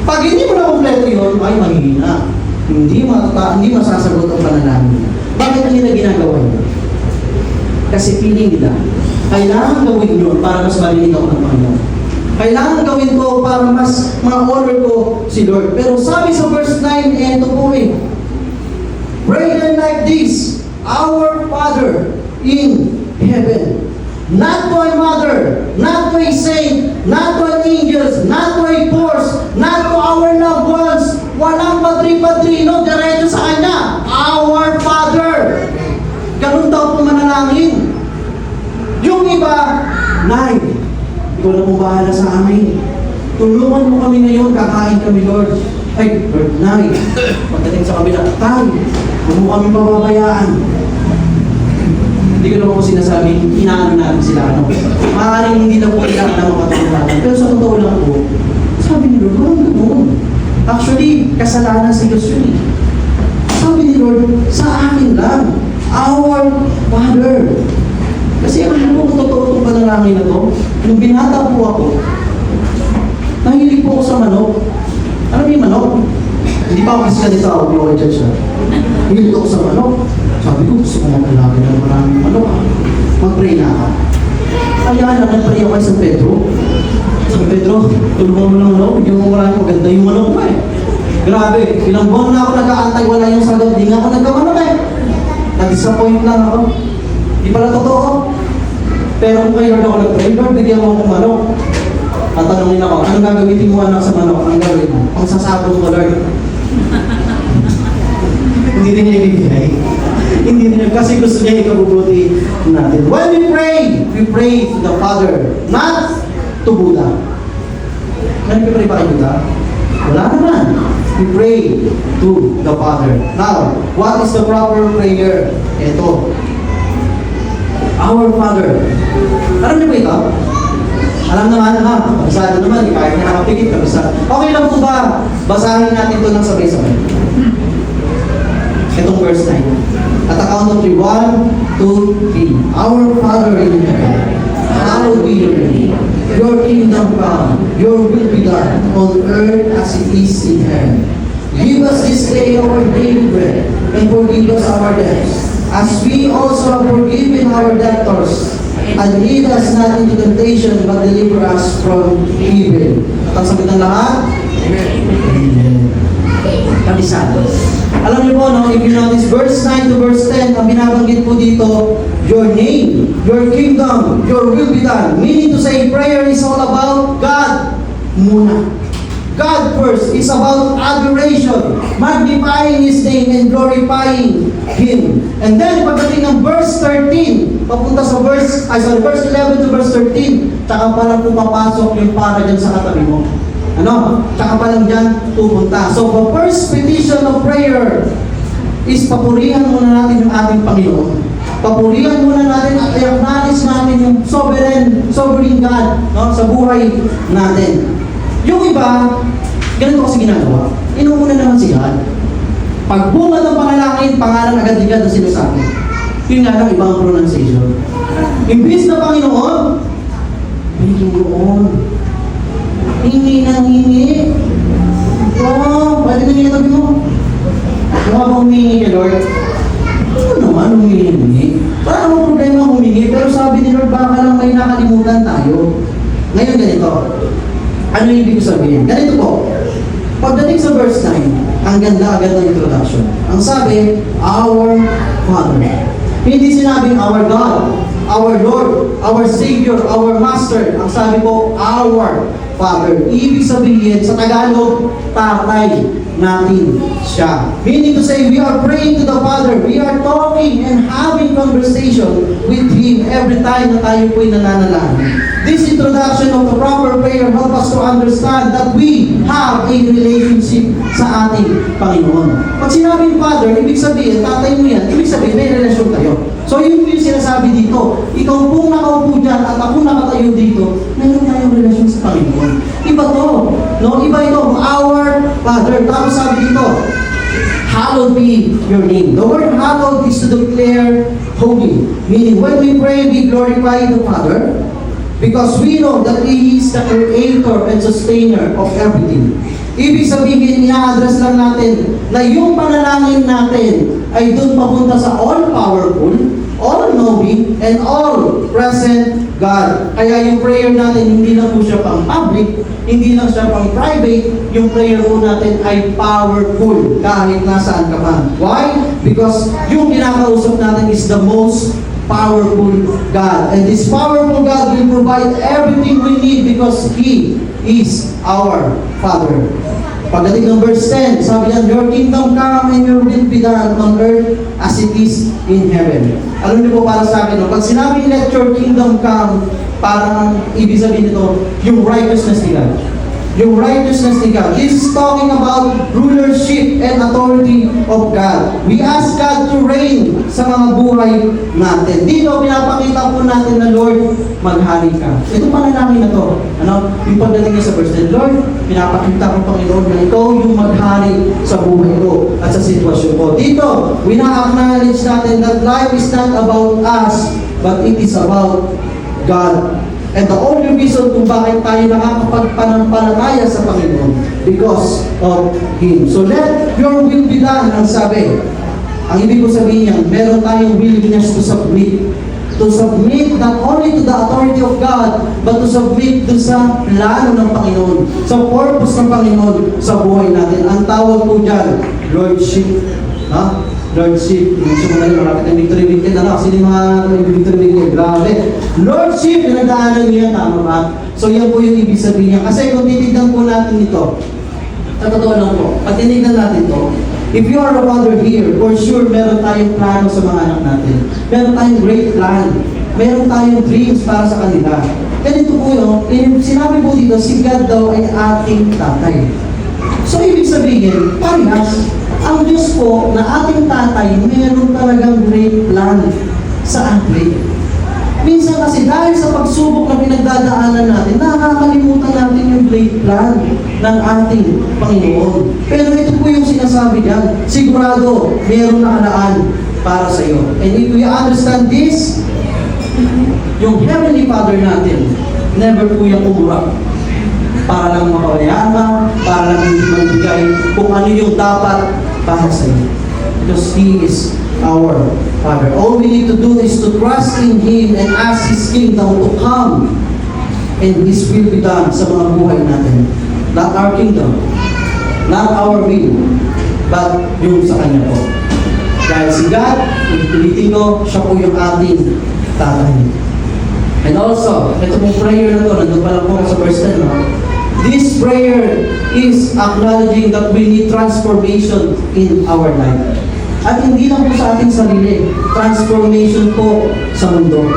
Speaker 1: Pag hindi mo na kompleto yun, ay mahihina. Hindi masasagot ang panalangin. Bakit nila ginagawa yun? Kasi feeling nila, kailangan gawin yun para mas maliit ako ng Panginoon. Kailangan gawin ko para mas ma-honor ko si Lord. Pero sabi sa verse 9, ito po eh, pray then like this, Our Father in heaven. Not to a mother, not to a saint, not to an angels, not to a force, not to our loved ones. Walang patri-patrino, diretso sa Kanya. Our Father. Ganun daw po manalangin. Yung iba, 9. Hindi ko ikaw na po bahala sa amin. Tulungan mo kami ngayon, kakain kami, Lord. Ay, Lord, Nay, pagdating sa kabila, Tay, huwag mo kami pababayaan. Hindi ko naman po sinasabing, inaano natin sila, ano. Maaaring hindi na po kailangan na makatulong natin. Pero sa totoo lang po, sabi ni Lord, walang ganoon. Actually, kasalanan sa Diyos yun eh. Sabi ni Lord, sa akin lang, our Father. Kasi ano po kung totoo itong panalangin na to? Nung binata po ako, nahilig po ako sa manok. Alam mo yung manok? Hindi pa ako kasi ganito ako, yung mga judge na. Nahilig ako sa manok. Sabi ko, gusto ko mag-alaga ng maraming manok. Mag-pray na ako. Kaya lang, nag-pray ako kay San Pedro. San Pedro, tulungan mo ng manok. Bigyan mo maraming maganda yung manok mo eh. Grabe, ilang buwan na ako nag-aantay, wala yung sagot. Di nga ako nagkamanok eh. Nag-disappoint lang ako. Di pala totoo. Pero kung kayo Lord ako nag-pray, Lord, bigyan mo akong manok. Tatanungin ako, anong gagamitin mo anak sa manok? Ang gagawin mo? Ang sasabong ko, Lord. Hindi din niya ibigay. Hindi din niya, kasi gusto niya ikabubuti natin. When we pray to the Father, not to Buddha. Nagpipray pa kay Buddha? Wala naman. We pray to the Father. Now, what is the proper prayer? Ito. Our Father. Alam niyo ba ito? Alam naman, kabisado naman, kahit na nakapikit, kabisado. Okay lang po ba? Basahin natin ito ng sabay-sabay. Itong verse 9. At the count of 3, 1, 2, 3. Our Father in heaven, hallowed be your name. Your kingdom come, your will be done on earth as it is in heaven. Give us this day our daily bread, and forgive us our debts, as we also have forgiven our debtors. And lead us not into temptation, but deliver us from evil. At ang sagot ng lahat? Amen. Kabisado. Alam niyo po, no, if you notice, verse 9 to verse 10, ang binabanggit po dito, your name, your kingdom, your will be done. Meaning to say, prayer is all about God muna. God first is about adoration, magnifying His name and glorifying Him. And then, pagdating ng verse 13, papunta sa verse 11 to verse 13, tsaka palang pumapasok yung para dyan sa katabi mo. Ano? Tsaka palang dyan pupunta. So, the first petition of prayer is papurihan muna natin yung ating Panginoon. Papurihan muna natin at i-acknowledge natin yung sovereign God, no, sa buhay natin. Yung iba, ganito kasi ginagawa. Inuuna naman si God. Pagbungad ng panalangin, pangalan agad-agad na sinasabi. Yun nga lang, ibang pronunciation. Imbis na Panginoon, Panginoon. Hingi ng hingi. Oh, pwede na niya tabi mo. Kung nga ba humingi niya, Lord? Ano naman humingi? Parang mo problema humingi, pero sabi ni Lord, baka lang may nakalimutan tayo. Ngayon ganito. Ano yung ibig sabihin? Ganito po. Pagdating sa verse 9, ang ganda-agad ng introduction. Ang sabi, our Father. Hindi sinabing our God, our Lord, our Savior, our Master. Ang sabi po, our Father. Ibig sabihin, sa Tagalog, tatay natin siya. Meaning to say, we are praying to the Father. We are talking and having conversation with Him every time na tayo po'y nananalangin. This introduction of the proper prayer help us to understand that we have a relationship sa ating Panginoon. Pag sinabing Father, ibig sabihin, tatay mo yan, ibig sabihin, may relasyon tayo. So yun yung sinasabi dito. Ikaw pong nakaupo dyan at ako nakatayo dito, meron tayong relasyon sa Panginoon. Iba to. No? Iba ito. Our Father. Tapos sabi dito, hallowed be your name. The word hallowed is to declare holy. Meaning, when we pray, we glorify the Father because we know that He is the creator and sustainer of everything. Ibig sabihin, ina-address lang natin na yung panalangin natin ay doon papunta sa all-powerful, all-knowing, and all-present God. Kaya yung prayer natin, hindi lang po siya pang public, hindi lang siya pang private, yung prayer po natin ay powerful kahit nasaan ka man. Why? Because yung kinakausap natin is the most powerful God. And this powerful God will provide everything we need because He is our Father. Pagdating ng verse 10, sabi niya, your kingdom come and your will be done on earth as it is in heaven. Alam niyo po para sa akin, no? Pag sinabi let your kingdom come, parang ibig sabihin nito, yung righteousness ni God. Yung righteousness ni God. This is talking about rulership and authority of God. We ask God to reign sa mga buhay natin. Dito, pinapakita po natin na Lord, maghari ka. Ito panalangin na to. Ano? Yung pagdating niya sa verse 10, Lord, pinapakita ko Panginoon na ikaw yung maghari sa buhay ko at sa sitwasyon ko. Dito, we na-acknowledge natin that life is not about us, but it is about God. And the only reason kung bakit tayo nakakapagpanampalataya sa Panginoon, because of Him. So let your will be done, ang sabi. Ang ibig ko sabihin niya, meron tayong willingness to submit. To submit not only to the authority of God, but to submit to sa plano ng Panginoon, sa purpose ng Panginoon sa buhay natin. Ang tawag po dyan, Lordship. Ha? Lordship, yung sumunod, marapit ang victory weekend, ano? Kasi yung mga victory weekend, grabe. Lordship, pinagdaanan niya, tama ba? So yan po yung ibig sabihin niya. Kasi kung titignan po natin ito, sa totoo lang po, pag tinignan natin ito, if you are a father here, for sure, meron tayong plano sa mga anak natin. Meron tayong great plan. Meron tayong dreams para sa kanila. Ganito po yun, sinabi po dito, si God daw ay ating tatay. So ibig sabihin, parehas, ang Diyos po na ating tatay, meron talagang great plan sa atin. Minsan kasi dahil sa pagsubok na pinagdadaanan natin, nakakalimutan natin yung great plan ng ating Panginoon. Pero ito po yung sinasabi niya, sigurado, meron nakalaan para sa iyo. And if we understand this, yung Heavenly Father natin, never po yung umurap. Para lang makawayaman, para lang hindi magbigay kung ano yung dapat para sa iyo. Because He is our Father. All we need to do is to trust in Him and ask His kingdom to come and His will be done sa mga buhay natin. Not our kingdom, not our will, but yung sa Kanya po. Dahil si God, ulitin ko, siya po yung ating tatay. And also, ito pong prayer na to, nandun pa lang po sa verse 10, no? This prayer is acknowledging that we need transformation in our life. At hindi lang po sa ating sarili, transformation po sa mundo.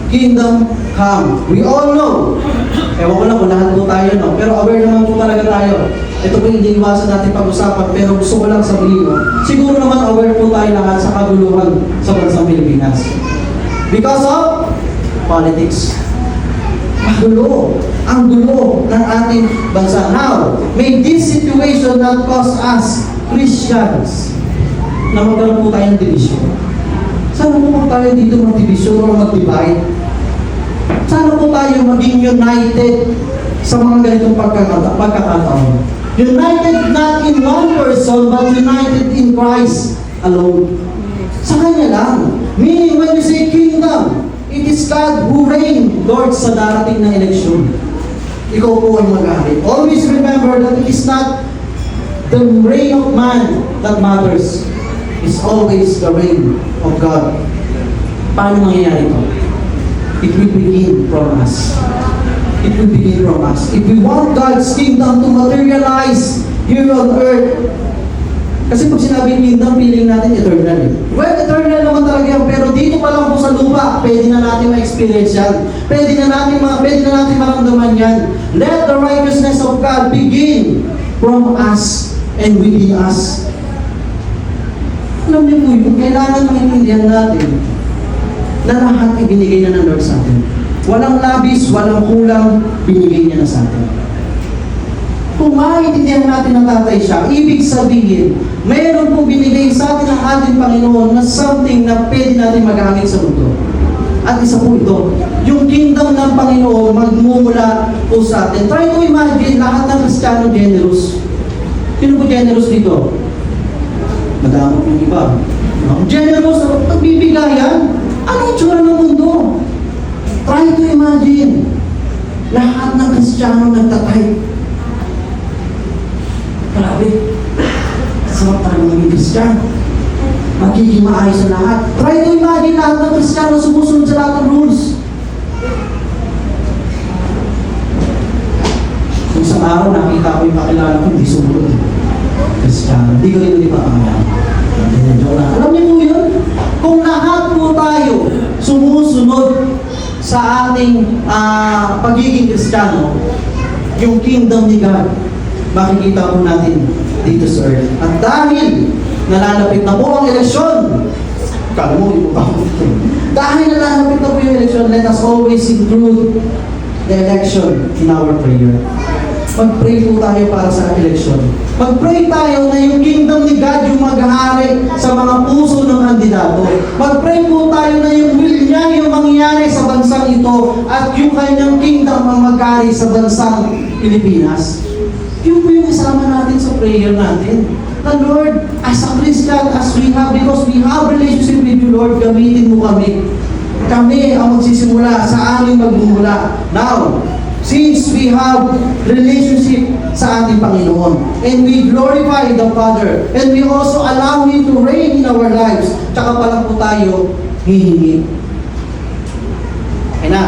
Speaker 1: Kingdom come. We all know. Ewan ko lang kung lahat po tayo, no? Pero aware naman po talaga tayo. Ito po hindi iwasan natin pag-usapan, pero gusto ko lang sabihin, no? Siguro naman aware po tayo lahat sa kaguluhan sa bansang Pilipinas. Because of politics. Ang gulo ng ating bansa. Now, may this situation not cause us, Christians, na magkaroon po tayo ng division. Sana po tayo dito mag-division o mag-divide. Sana po tayo maging united sa mga ganitong pagkakataon. United not in one person, but united in Christ alone. Sa Kanya lang. Meaning, when you say kingdom, it is God who reign, Lord, sa darating na eleksyon. Ikaw po ang mag-ahari. Always remember that it is not the reign of man that matters. It's always the reign of God. Paano mangyayari ito? It will begin from us. It will begin from us. If we want God's kingdom to materialize here on earth, kasi pag sinabing kingdom, feeling natin eternal. Well, eternal naman talaga yan, pero dito pa lang po sa lupa, pwede na natin ma-experience yan. Pwede na natin maramdaman yan. Let the righteousness of God begin from us and within us. Alam niyo po yun, kailangan maintindihan natin na lahat ibinigay na ng Lord sa atin. Walang labis, walang kulang, binigay niya na sa atin. Kung maintindihan natin na tatay siya, ibig sabihin, mayroon po binigay sa atin ang ating Panginoon na something na pwede natin magamit sa mundo. At isa po ito, yung kingdom ng Panginoon magmumula po sa atin. Try to imagine lahat ng Kristiyano generous. Sino po generous dito? Madami yung iba. Generous, pagbibigayan. Anong tsura ng mundo? Try to imagine. Lahat ng Kristiyano nagtatay. Grabe. Sarap talaga maging Kristiyano. Magiging maayos sa lahat. Try to imagine lahat ng Kristiyano sumusunod sa lahat ng rules. Isang araw, nakita ko yung kakilala ko, hindi sumunod. Kristiyano, hindi ko rin di ba joke lang. Alam niyo po yun? Kung lahat po tayo sumusunod sa ating pagiging Kristiyano, yung kingdom ni God, makikita po natin dito sa earth. At dahil nalalapit na po ang eleksyon, kalimutin mo pa ako. Dahil nalalapit na po yung eleksyon, let us always include the election in our prayer. Mag-pray po tayo para sa eleksyon. Mag-pray tayo na yung kingdom ni God yung maghahari sa mga puso ng kandidato. Mag-pray po tayo na yung will niya yung mangyari sa bansang ito at yung kanyang kingdom ang maghari sa bansang Pilipinas. Yun po yung kasama natin sa prayer natin. Na Lord, as a Christian, as we have, because we have relationship with you, Lord, gamitin mo kami. Kami ang magsisimula sa aming magmumula. Now, since we have relationship sa ating Panginoon, and we glorify the Father, and we also allow Him to reign in our lives, tsaka pa lang po tayo hihingi. Kaya na,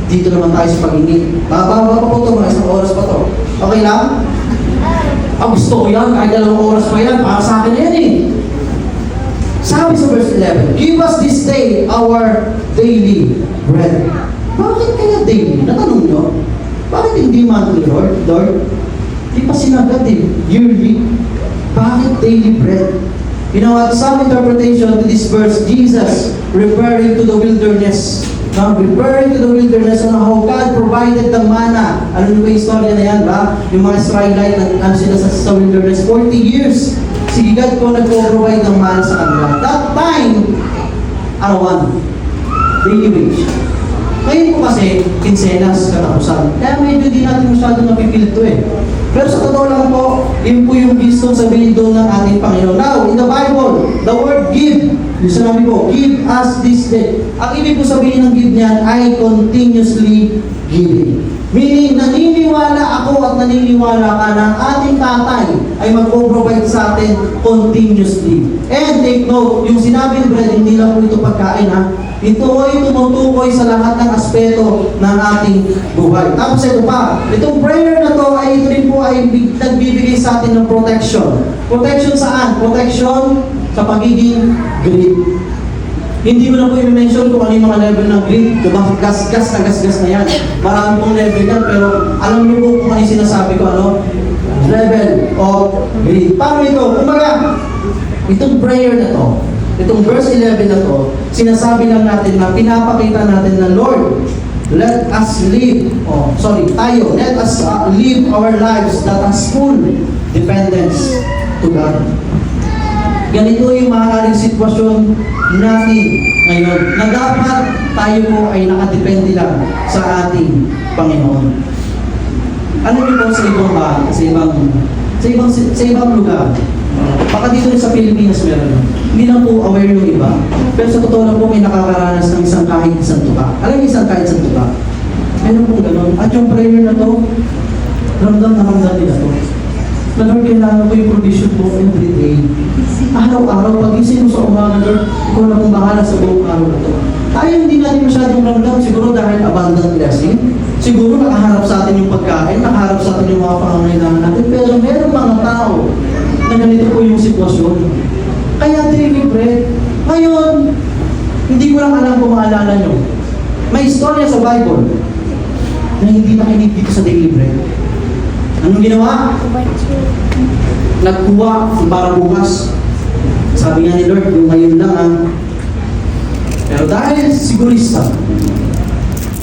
Speaker 1: dito naman tayo sa paghingi. Bababa pa po ito, mga isang oras pa to. Okay lang? Gusto ko yan, kahit 2 oras pa yan, para sa akin yan eh. Sabi sa verse 11, give us this day our daily bread. Bakit kaya daily? Natanong nyo? Bakit hindi monthly, Lord? Di pa sinagat eh. Yearly. Bakit daily bread? You know, at some interpretation to this verse, Jesus referring to the wilderness. Now, referring to the wilderness on how God provided the manna. Ano yung istorya na yan ba? Yung mga Israelite na sila sa wilderness, 40 years. Si God po nag-provide ng manna sa kanila. That time, arawan. Daily wage. Ngayon po kasi, kinsenas, katapusan. Kaya medyo di natin masyado napipil ito eh. Pero sa totoo lang po, yun po yung gustong sabihin doon ng ating Panginoon. Now, in the Bible, the word give, yung sinabi po, give us this day. Ang ibig po sabihin ng give niyan ay continuously giving. Meaning, naniniwala ako at naniniwala ka na ang ating tatay ay mag-provide sa atin continuously. And take note, yung sinabing bread, hindi lang po ito pagkain ha. Ito ay tumutukoy sa lahat ng aspeto ng ating buhay. Tapos ito pa, itong prayer na to ay ito rin po ay nagbibigay sa atin ng protection. Protection saan? Protection sa pagiging greed. Hindi ko na po i-mention kung ano yung mga level ng greed. Diba? Gas na yan. Marami pong level yan, pero alam niyo po kung ano yung sinasabi ko, ano? Level of greed. Paano ito? Kumbaga, itong prayer na to, itong verse 11 na to, sinasabi lang natin na pinapakita natin na Lord, let us live, let us live our lives that has full dependence to God. Ganito yung maaaring sitwasyon natin ngayon na dapat tayo po ay nakadepende lang sa ating Panginoon. Ano niyo po sa ibang bahay, sa ibang lugar? Baka dito rin sa Pilipinas meron. Hindi lang po aware yung iba. Pero sa totoo lang po may nakakaranas ng isang kahit isang tuka. Alam niyo isang kahit isang tuka? Meron pong gano'n. At yung prayer na to, ramdam nila to. Na Lord, kailangan ko yung provision mo every day. Araw-araw, pag-isip mo sa umaga, Lord, ikaw na kung bahala sa buong araw na to. Tayo hindi natin masyadong ramdam, siguro dahil abundant blessing. Siguro nakaharap sa atin yung pagkain, nakaharap sa atin yung mga pangangailangan natin. Pero meron mga tao na ganito po yung sitwasyon. Kaya daily bread. Ngayon, hindi ko lang alam kung maalala nyo. May istorya sa Bible na hindi nakinig dito sa daily bread. Anong ginawa? Nagkuha para bukas. Sabi nga ni Lord, yung ngayon lang Pero dahil sigurista,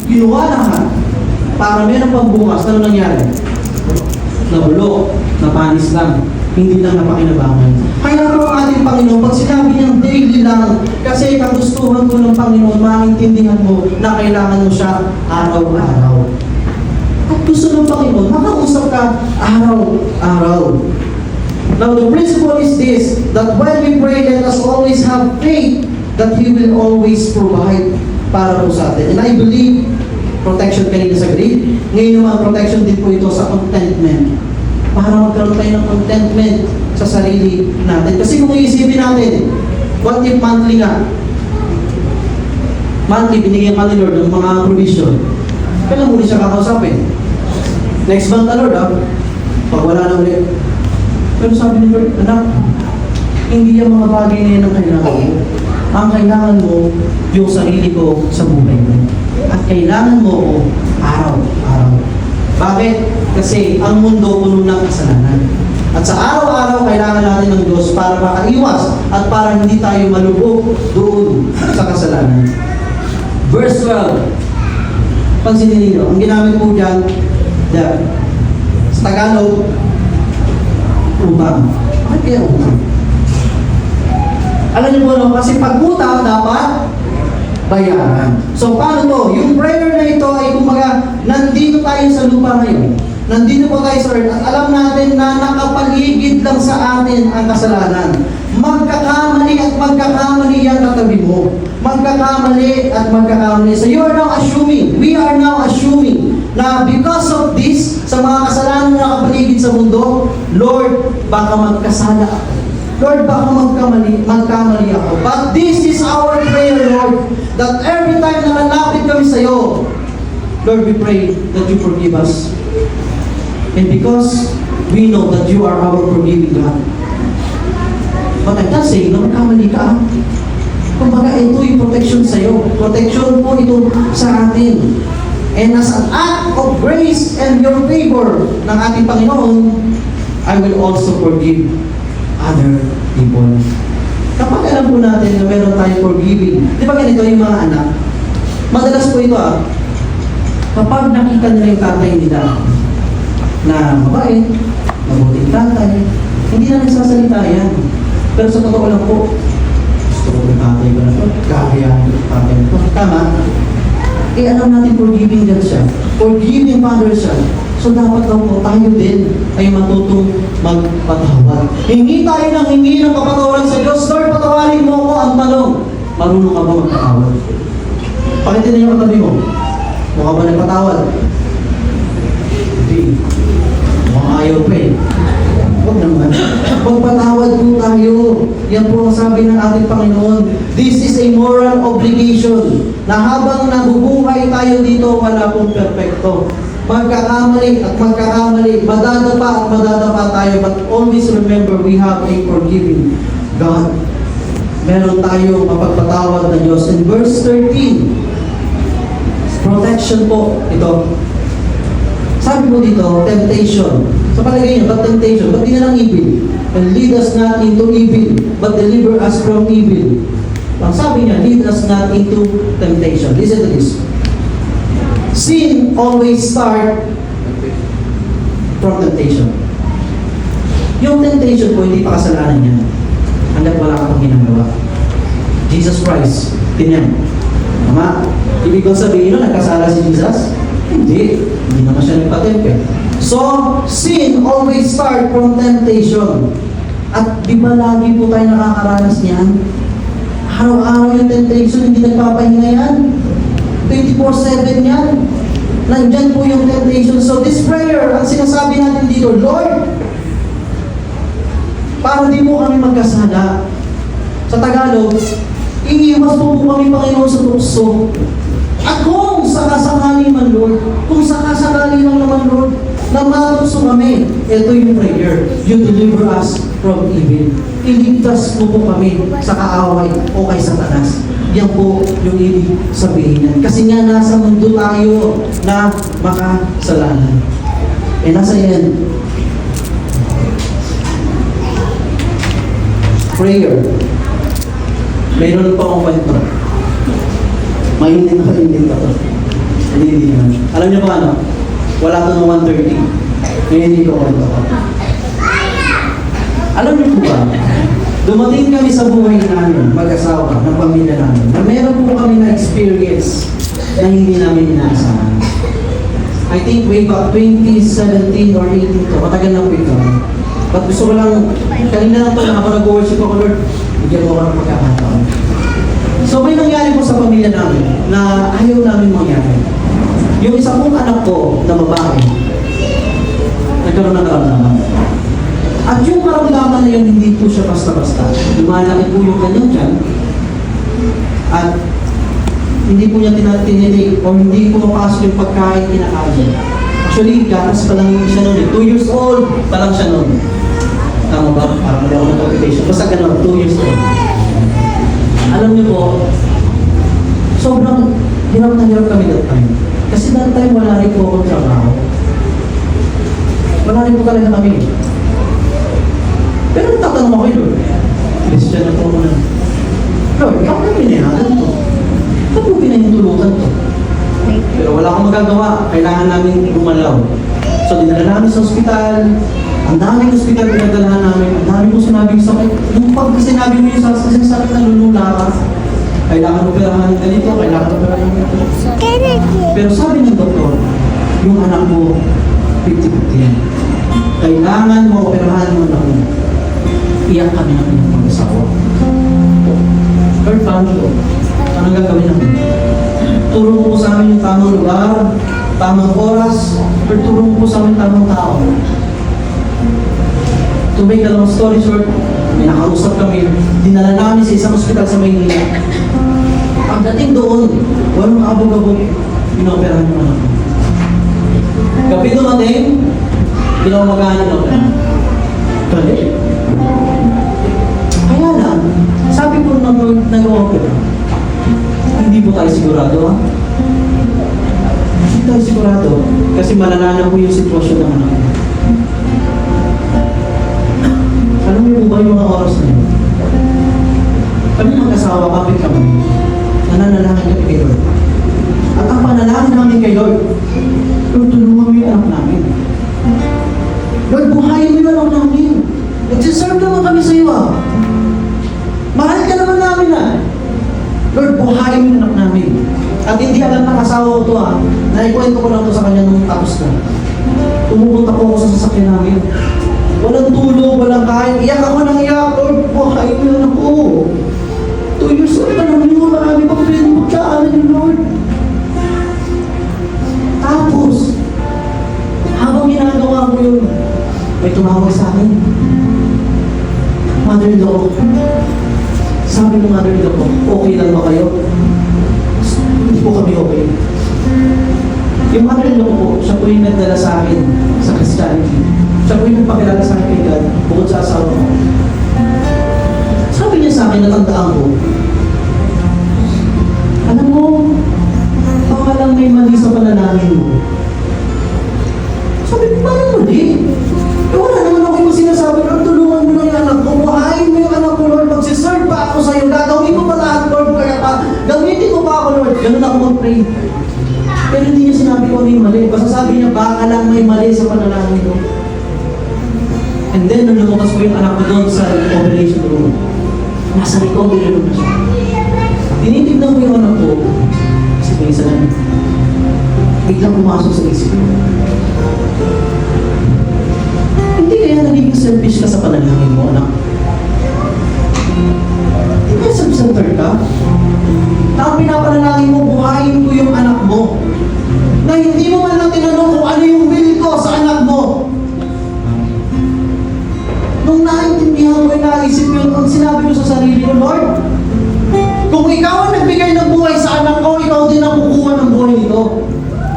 Speaker 1: ginawa lahat para meron pang bukas. Ano nangyari? Nabulok, napanis lang. Hindi lang napakinabangan. Kaya po ang ating Panginoon, pag sinabi niyang daily lang, kasi kagustuhan ko ng Panginoon, maintindihan mo na kailangan mo siya araw-araw. At gusto ng Panginoon, makausap ka araw-araw. Now the principle is this, that when we pray, let us always have faith that He will always provide para po sa atin. And I believe, protection kanina sa greed, ngayon naman protection din po ito sa contentment. Para magkaroon tayo ng contentment sa sarili natin. Kasi kung iisipin natin, what if monthly nga? Monthly, binigyan ka ni Lord ng mga provision. Kailan muli siya kakausapin? Next month na Lord, pag wala na ulit. Pero sabi ni Lord, anak, hindi yung mga bagay na yan ang kailangan mo. Ang kailangan mo, yung sarili ko sa buhay mo. At kailangan mo ko araw-araw. Bakit? Kasi ang mundo puno ng kasalanan. At sa araw-araw, kailangan natin ng Diyos para makaiwas at para hindi tayo malubog doon sa kasalanan. Verse 12. Pansinin ninyo, ang ginamit po dyan, sa Tagalog, utang. Bakit kaya utang? Alam niyo po, no? Kasi pag utang, dapat bayaran. So, paano to? Yung prayer na ito ay kumbaga, nandito tayo sa lupa ngayon. Nandito po tayo sa earth at alam natin na nakapaligid lang sa atin ang kasalanan. Magkakamali at magkakamali ang katabi mo. Magkakamali at magkakamali. So you are now assuming, we are now assuming na because of this, sa mga kasalanan na nakapaligid sa mundo, Lord, baka magkasala ako. Lord, baka magkamali ako. But this is our prayer, Lord, that every time na lalapit kami sa iyo, Lord, we pray that you forgive us. And because we know that you are our forgiving God. But I'm not saying na magkamali ka. Kumbaga, ito yung protection sa iyo. Protection po ito sa atin. And as an act of grace and your favor ng ating Panginoon, I will also forgive other people. Kapag alam po natin na meron tayong forgiving, di ba ganito yung mga anak? Madalas po ito kapag nakita nila yung tatay nila na mabait, mabuting tatay, hindi na nagsasalita yan. Pero sa totoo lang po, gusto ko yung tatay ko na ito, kakayahan yung tatay ko. Tama? Alam natin forgiving God siya. Forgiving Father siya. So dapat daw po tayo din ay matutong magpatawad. Hingi tayo ng hingi ng kapatawaran sa Diyos. Lord, patawarin mo ako. Ang tanong, marunong ka ba magpatawad? Pakitin niyo katabi mo. Mukha ba nagpatawad? Hindi. Mukhang ayaw pa eh. Huwag naman. Magpatawad po tayo. Yan po ang sabi ng ating Panginoon. This is a moral obligation na habang nabubuhay tayo dito, wala pong perfecto. Magkakamali at magkakamali, madadapa at madadapa tayo, but always remember we have a forgiving God. Meron tayong mapagpatawad na Diyos. In verse 13, protection po ito. Sabi mo dito, temptation. Sa palagay niyo, but temptation, ba't di na lang evil? And lead us not into evil, but deliver us from evil. Ang sabi niya, lead us not into temptation. Listen to this. Sin always start from temptation. Yung temptation po, hindi pa kasalanan niya. Hanggat wala ka pang ginagawa. Jesus Christ, tinyan. Tama? Ibig kong sabihin nun, nagkasala si Jesus? Hindi. Hindi naman siya nagpatempe. So, sin always start from temptation. At di ba lagi po tayo nakakaranas niyan? Araw-araw yung temptation, hindi nagpapahinga yan. 24/7 yan. Nandyan po yung temptation. So this prayer, ang sinasabi natin dito, Lord, para di mo kami magkasala. Sa Tagalog, iiwas po kami, Panginoon, sa tukso. At kung sakasakali man, Lord, kung sakasakali lang naman, Lord, na matukso kami, ito yung prayer. You deliver us from evil. Iligtas mo po kami sa kaaway o kay Satanas. Yan po yung ibig sabihin niya. Kasi nga nasa mundo tayo na makasalanan. Nasa yan. Prayer. Mayroon pa akong kwento. Mahindi na to. Hindi naman. Alam niyo ba ano? Wala to ng 1:30. Hindi ko kwento ko. Alam niyo po ba? Dumating kami sa buhay namin, mag-asawa, ng pamilya namin, na meron po kami na experience na hindi namin inaasahan. I think way back 2017 or 18 to, matagal na po ito. But gusto ko lang, kanina lang ito, nakapag nag-worship ako, Lord, bigyan mo ako ng pagkakataon. So may nangyari po sa pamilya namin na ayaw namin mangyari. Yung isa pong anak ko na babae, nagkaroon ng karamdaman. At yung karamdaman na yun, hindi po siya basta-basta. Lumalaki po yung kanyang tiyan. At hindi po niya tinatinitig o hindi po mapasok yung pagkain kinakain. Actually, gatas pa lang siya noon. 2 years old pa lang siya noon. Tama ba? Parang mali ako ng computation. Basta gano'n, 2 years old. Alam niyo po, sobrang hirap na hirap kami that time. Kasi that time wala rin po akong trabaho. Wala rin po talaga kami. Pero tatanong ako yun, Christian na po ako na, Lord, ikaw na pinayagan to. Ikaw po pinahintulutan to. Pero wala akong magagawa. Kailangan namin gumalaw. So, dinala namin sa ospital. Ang daming ospital pinagdalahan namin. Ang daming kong sinabing sakit. Nung pag sinabi mo yung sakit na lulula ka, kailangan operahan ganito, kailangan operahan ganito. Pero sabi ng doktor, yung anak mo, 50-50 yan. Kailangan mo operahan mo na mo. Iyak kami ng inyong mag-asawa. Lord, paano ito? Anong gagawin namin? Turo mo po sa amin yung tamang lugar, tamang oras, or turo mo po sa amin tamang tao. To make a long story short, may nakausap kami, dinala namin sa isang ospital sa Maynila. Pagdating doon, walang abog-abog, pinoperahan yung anak ko. Gabi dumating, ginawagahan yung opera. Kali. Kaya lang, sabi ko nag-opera, hindi po tayo sigurado, ha? Hindi tayo sigurado, kasi malala na po yung sitwasyon ng anak ko. Alam niyo po ba yung mga oras na yun? Kami mag-asawa, kapit kami. Nananalangin kami kay Lord. At ang panalangin namin kay Lord, Lord, tulungan mo yung anak namin. Lord, buhayin mo yung anak namin. Nagsiserve naman kami sa iyo, ha? Mahal ka naman namin, ha? Lord, buhayin mo yung anak namin. At hindi alam ng asawa ko ito, ha? Naikwento ko lang ito sa kanya nung tapos na. Pumupunta ko ako sa sasakyan namin. Walang tulog, walang kain. Iyak ako ng iyak. Lord, buhayin mo yung anak ko. 2 years old pa naman yun. Marami pang pwede magkaanan yung Lord. Tapos, habang ginagawa ko yun, may tumawag sa akin. Mother-in-law ko. Sabi ng mother-in-law ko, okay lang ba kayo? Hindi po kami okay. Yung mother-in-law ko po, siya po yung nagdala sa akin sa Christianity. Siya po yung nagpakilala sa akin kay God, bukod sa asawa ko. Sabi niya sa akin, natandaan ko, alam mo, baka lang may mali sa panalangin mo. Sabi ko, paano mali? Eh wala naman ako yung sinasabi, Lord, tulungan mo na yung anak ko, buhayin mo yung anak ko, Lord, magsiserve pa ako sa'yo, gagawin ko pa lahat, Lord, kaya pa, gamitin ko pa ako, Lord. Ganun ako mag-pray. Pero hindi niya sinabi ko may mali. Basta sabi niya, baka lang may mali sa panalangin ko. And then, nung lumabas ko yung anak ko doon sa operation room, nasa recovery room na siya. Tinitignan ko yung anak ko, kasi may isa lang, biglang pumasok sa isip ko. Hindi kaya nagiging selfish ka sa panalangin mo, anak? Hindi kaya self-centered ka? Na ang pinapanalangin mo, buhayin ko yung anak mo. Na hindi mo man lang tinanong kung ano yung will ko sa anak mo. Nung naintindihan ko, naisip yun, ang sinabi ko sa sarili ko, Lord, kung ikaw ang nagbigay ng buhay sa anak ko, ikaw din ang kukuha ng buhay nito.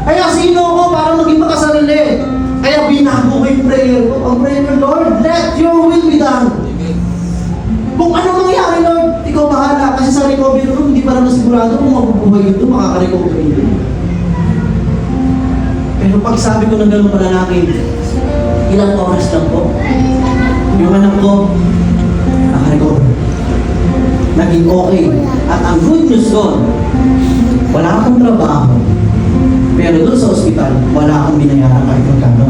Speaker 1: Kaya sino ako para maging makasarili? Kaya binago ko yung prayer ko. Ang prayer ko, Lord, let your will be done. Kung ano mangyari, Lord, ikaw bahala. Kasi sa recovery room, hindi pa naman sigurado kung mabubuhay yun, makaka-recovery yun. Pero pag sabi ko ng gano'ng panalangin, ilang oras lang po, yung anak ko, naka-recover. Naging okay. At ang good news doon, wala akong trabaho. Pero doon sa ospital, wala akong binayaran kahit magkano.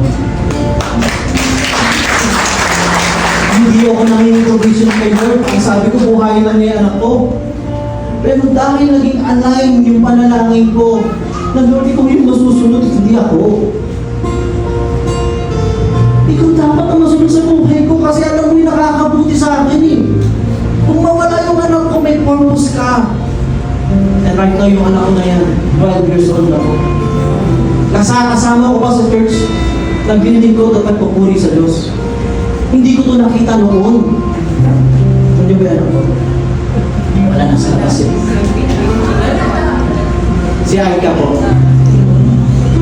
Speaker 1: Hindi ako nanging provision kay Lord. Ang sabi ko, buhayin lang niya anak ko. Pero dahil naging align yung panalangin ko, na Lord, ikaw yung masusunod, hindi ako. Ikaw dapat ang masunod sa buhay ko kasi alam mo yung nakakabuti sa akin eh. Kung mawala yung anak ko, may purpose ka. And right now, yung anak ko na yan, 12 years old ako. Kasama ko pa sa church, naglilingkod ko at nagpupuri sa Diyos. Hindi ko ito nakita noon. Hindi ba yan ako? Wala na sa labas eh. Si Aika po.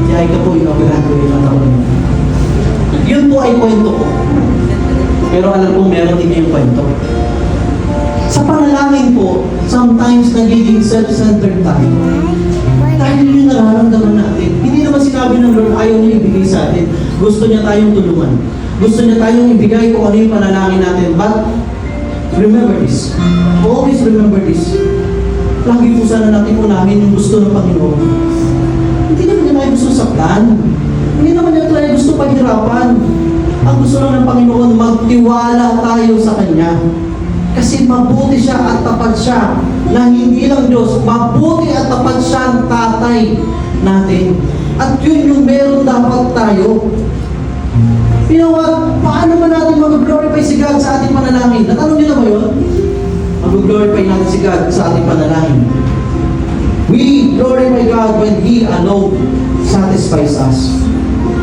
Speaker 1: Si Kahit ka po inagraduate na taon. Yun po ay kwento ko. Pero alam ko meron din kayong kwento. Sa panalangin po, sometimes nagiging self-centered tayo. Dahil yun yung nararamdaman natin. Hindi naman sinabi ng Lord ayaw niya ibigay sa atin. Gusto niya tayong tulungan. Gusto niya tayong ibigay kung ano yung panalangin natin. But, remember this. Always remember this. Lagi po sana natin unahin yung gusto ng Panginoon. Hindi naman niya tayo gusto saktan. Hindi naman niya tayo gusto paghirapan. Ang gusto lang ng Panginoon, magtiwala tayo sa Kanya. Kasi mabuti siya at tapat siya na hindi lang Diyos, mabuti at tapat siya ang tatay natin. At yun yung meron dapat tayo. You know what? Paano ba natin mag-glorify si God sa ating panalangin? Natanong niyo na ba yun? Mag-glorify natin si God sa ating panalangin. We glorify God when He alone satisfies us.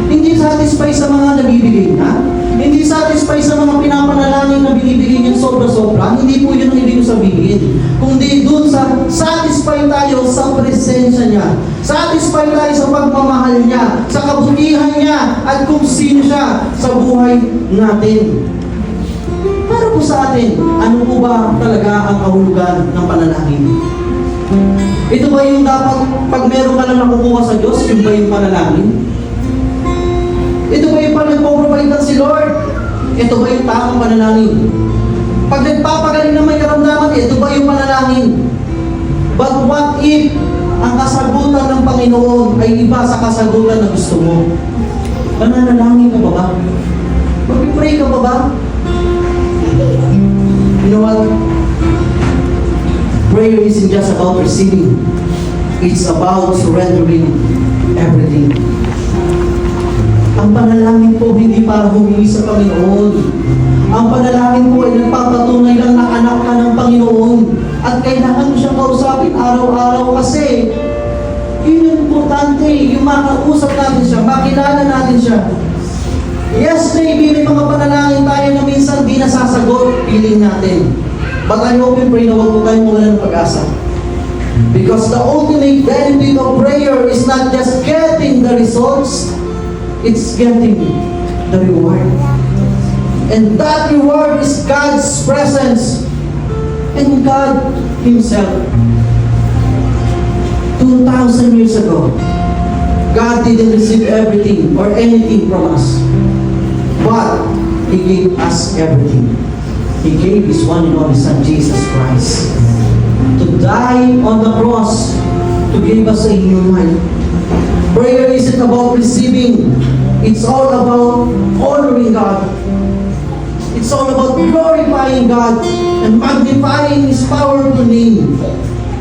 Speaker 1: Hindi satisfy sa mga nabibigay na. Hindi satisfy sa mga pinapanalangin na binibigay niya sobra-sobra. Hindi po yun ang ibig sabihin. Kundi dun sa satisfy tayo sa presensya niya. Satisfy tayo sa pagmamahal niya, sa kabutihan niya, at kung sino siya sa buhay natin. Para po sa atin, ano po ba talaga ang kahulugan ng panalangin? Ito ba yung dapat, pag meron ka lang nakukuha sa Diyos, yung ba yung panalangin? Ito ba yung nagpo-provide ng si Lord? Ito ba yung tamang panalangin? Pag nagpapagaling na may karamdaman, ito ba yung panalangin? But what if ang kasagutan ng Panginoon ay iba sa kasagutan na gusto mo? Mananalangin ka ba ba? Mag-pray ka ba ba? You know what? Prayer isn't just about receiving. It's about surrendering everything. Ang panalangin po hindi para humingi sa Panginoon. Ang panalangin po ay nagpapatunay lang na anak ka ng Panginoon. At kailangan mo siyang kausapin araw-araw kasi yun yung importante. Yung makausap natin siya, makilala natin siya. Yes, maybe may mga panalangin tayo na minsan di nasasagot, feeling natin. But I hope and pray na huwag po tayong mawala ng pag-asa. Because the ultimate benefit of prayer is not just getting the results, it's getting the reward. And that reward is God's presence and God Himself. 2,000 years ago, God didn't receive everything or anything from us. But He gave us everything. He gave His one and only Son, Jesus Christ, to die on the cross to give us a new life. Prayer isn't about receiving. It's all about honoring God. It's all about glorifying God and magnifying His powerful name.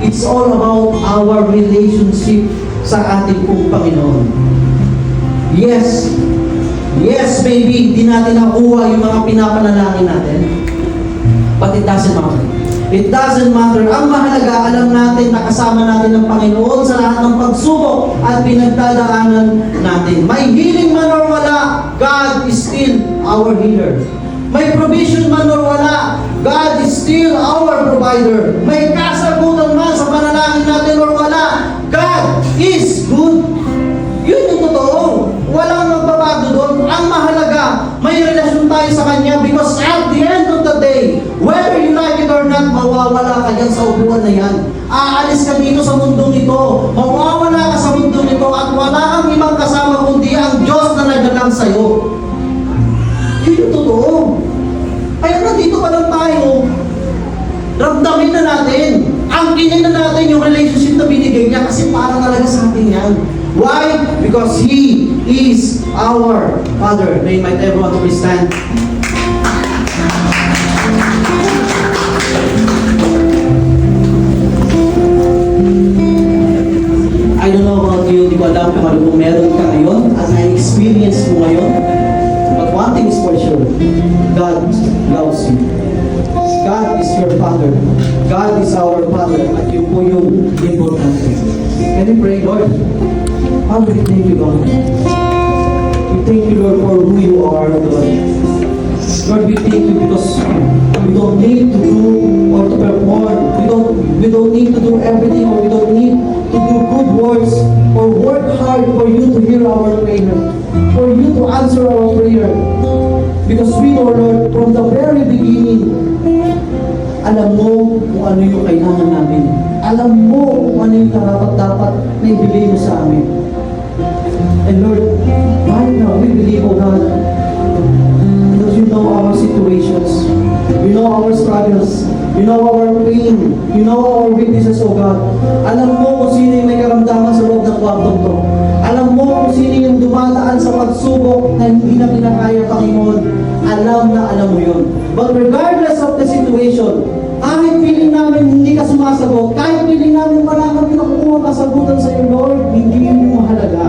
Speaker 1: It's all about our relationship sa ating pong Panginoon. Yes, maybe hindi natin nakuha yung mga pinapanalangin natin. But it doesn't matter. It doesn't matter. Ang mahalaga, alam natin na kasama natin ng Panginoon sa lahat ng pagsubok at pinagdadaanan natin. May healing man or wala, God is still our healer. May provision man or wala, God is still our provider. May kasagutan man sa panalangin natin or wala, God is good. Yun yung totoo. Walang magbabago doon. Ang mahalaga, may relasyon tayo sa Kanya because at the end of the day, whether you like it or not, mawawala ka dyan sa upuan na yan. Aalis ka dito sa mundong ito. Mawawala ka sa mundong ito at wala kang ibang kasama kundi ang Diyos na nagdalang sa'yo. Yun yung totoo. Kaya nandito pa lang tayo, ramdamin na natin. Angkinin na natin yung relationship na binigay niya kasi para talaga sa atin yan. Why? Because He is our Father. May invite everyone to please stand. I don't know about you, di ko alam kung ano kung meron ka ngayon at na-experience mo ngayon. But one thing is for sure, God loves you. God is your Father. God is our Father. At yun po yung importante. Can we pray, Lord? Father, we thank you, Lord. We thank you, Lord, for who you are, Lord. Lord, we thank you because we don't need to do or to perform. We don't need to do everything or we don't need to do good works or work hard hard for you to hear our prayer, for you to answer our prayer. Because we know, Lord, from the very beginning, alam mo kung ano yung kailangan namin. Alam mo kung ano yung karapat-dapat na ibigay mo sa amin. And Lord, right now, we believe, oh God, because you know our situations, you know our struggles, you know our pain, you know our weaknesses, oh God. Alam mo kung sino yung may karamdaman sa loob ng kwartong to. Alam mo kung sino yung dumadaan sa pagsubok na hindi na kinakaya, Panginoon. Alam na alam mo yun. But regardless of the situation, kahit feeling namin hindi ka sumasagot, kahit feeling namin wala kami nakukuha kasagutan sa iyo, Lord, hindi yun yung mahalaga.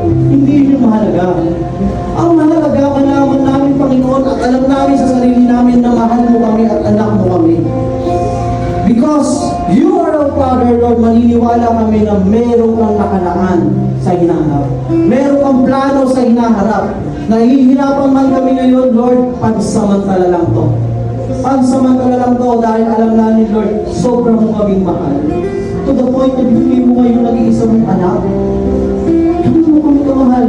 Speaker 1: Hindi yun yung mahalaga. Ang mahalaga, malaman namin, Panginoon, at alam namin sa sarili namin na mahal mo kami at anak mo kami. Because you are our Father, Lord, maniniwala kami na meron kang nakalaan sa hinaharap. Meron kang plano sa hinaharap. Nahihirapan man kami ngayon, Lord, pansamantala lang to. Pansamantala lang to dahil alam namin, Lord, sobrang mo kaming mahal. To the point na bigay mo ngayon nag-iisa mong anak. Hindi mo kami kamahal.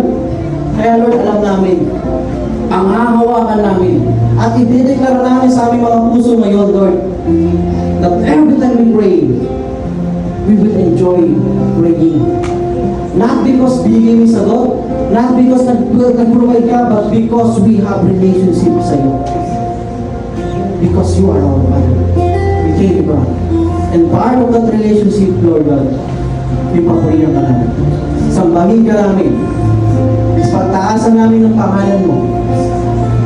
Speaker 1: Kaya, Lord, alam namin, ang hahawakan namin at idideklara namin sa aming mga puso ngayon, Lord, that every time we pray, we will enjoy praying. Not because bigay mo sagot, not because nag-provide ka, but because we have relationship sa iyo. Because you are our Father. We thank you, God. And part of that relationship, Lord God, ipapurihan ka namin. Sambahin ka namin. Pagtaasan namin ng pangalan mo.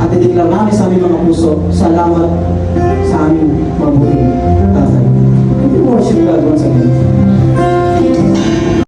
Speaker 1: At ideklara namin sa aming mga puso, salamat sa aming mabuting tatay. We worship God once again.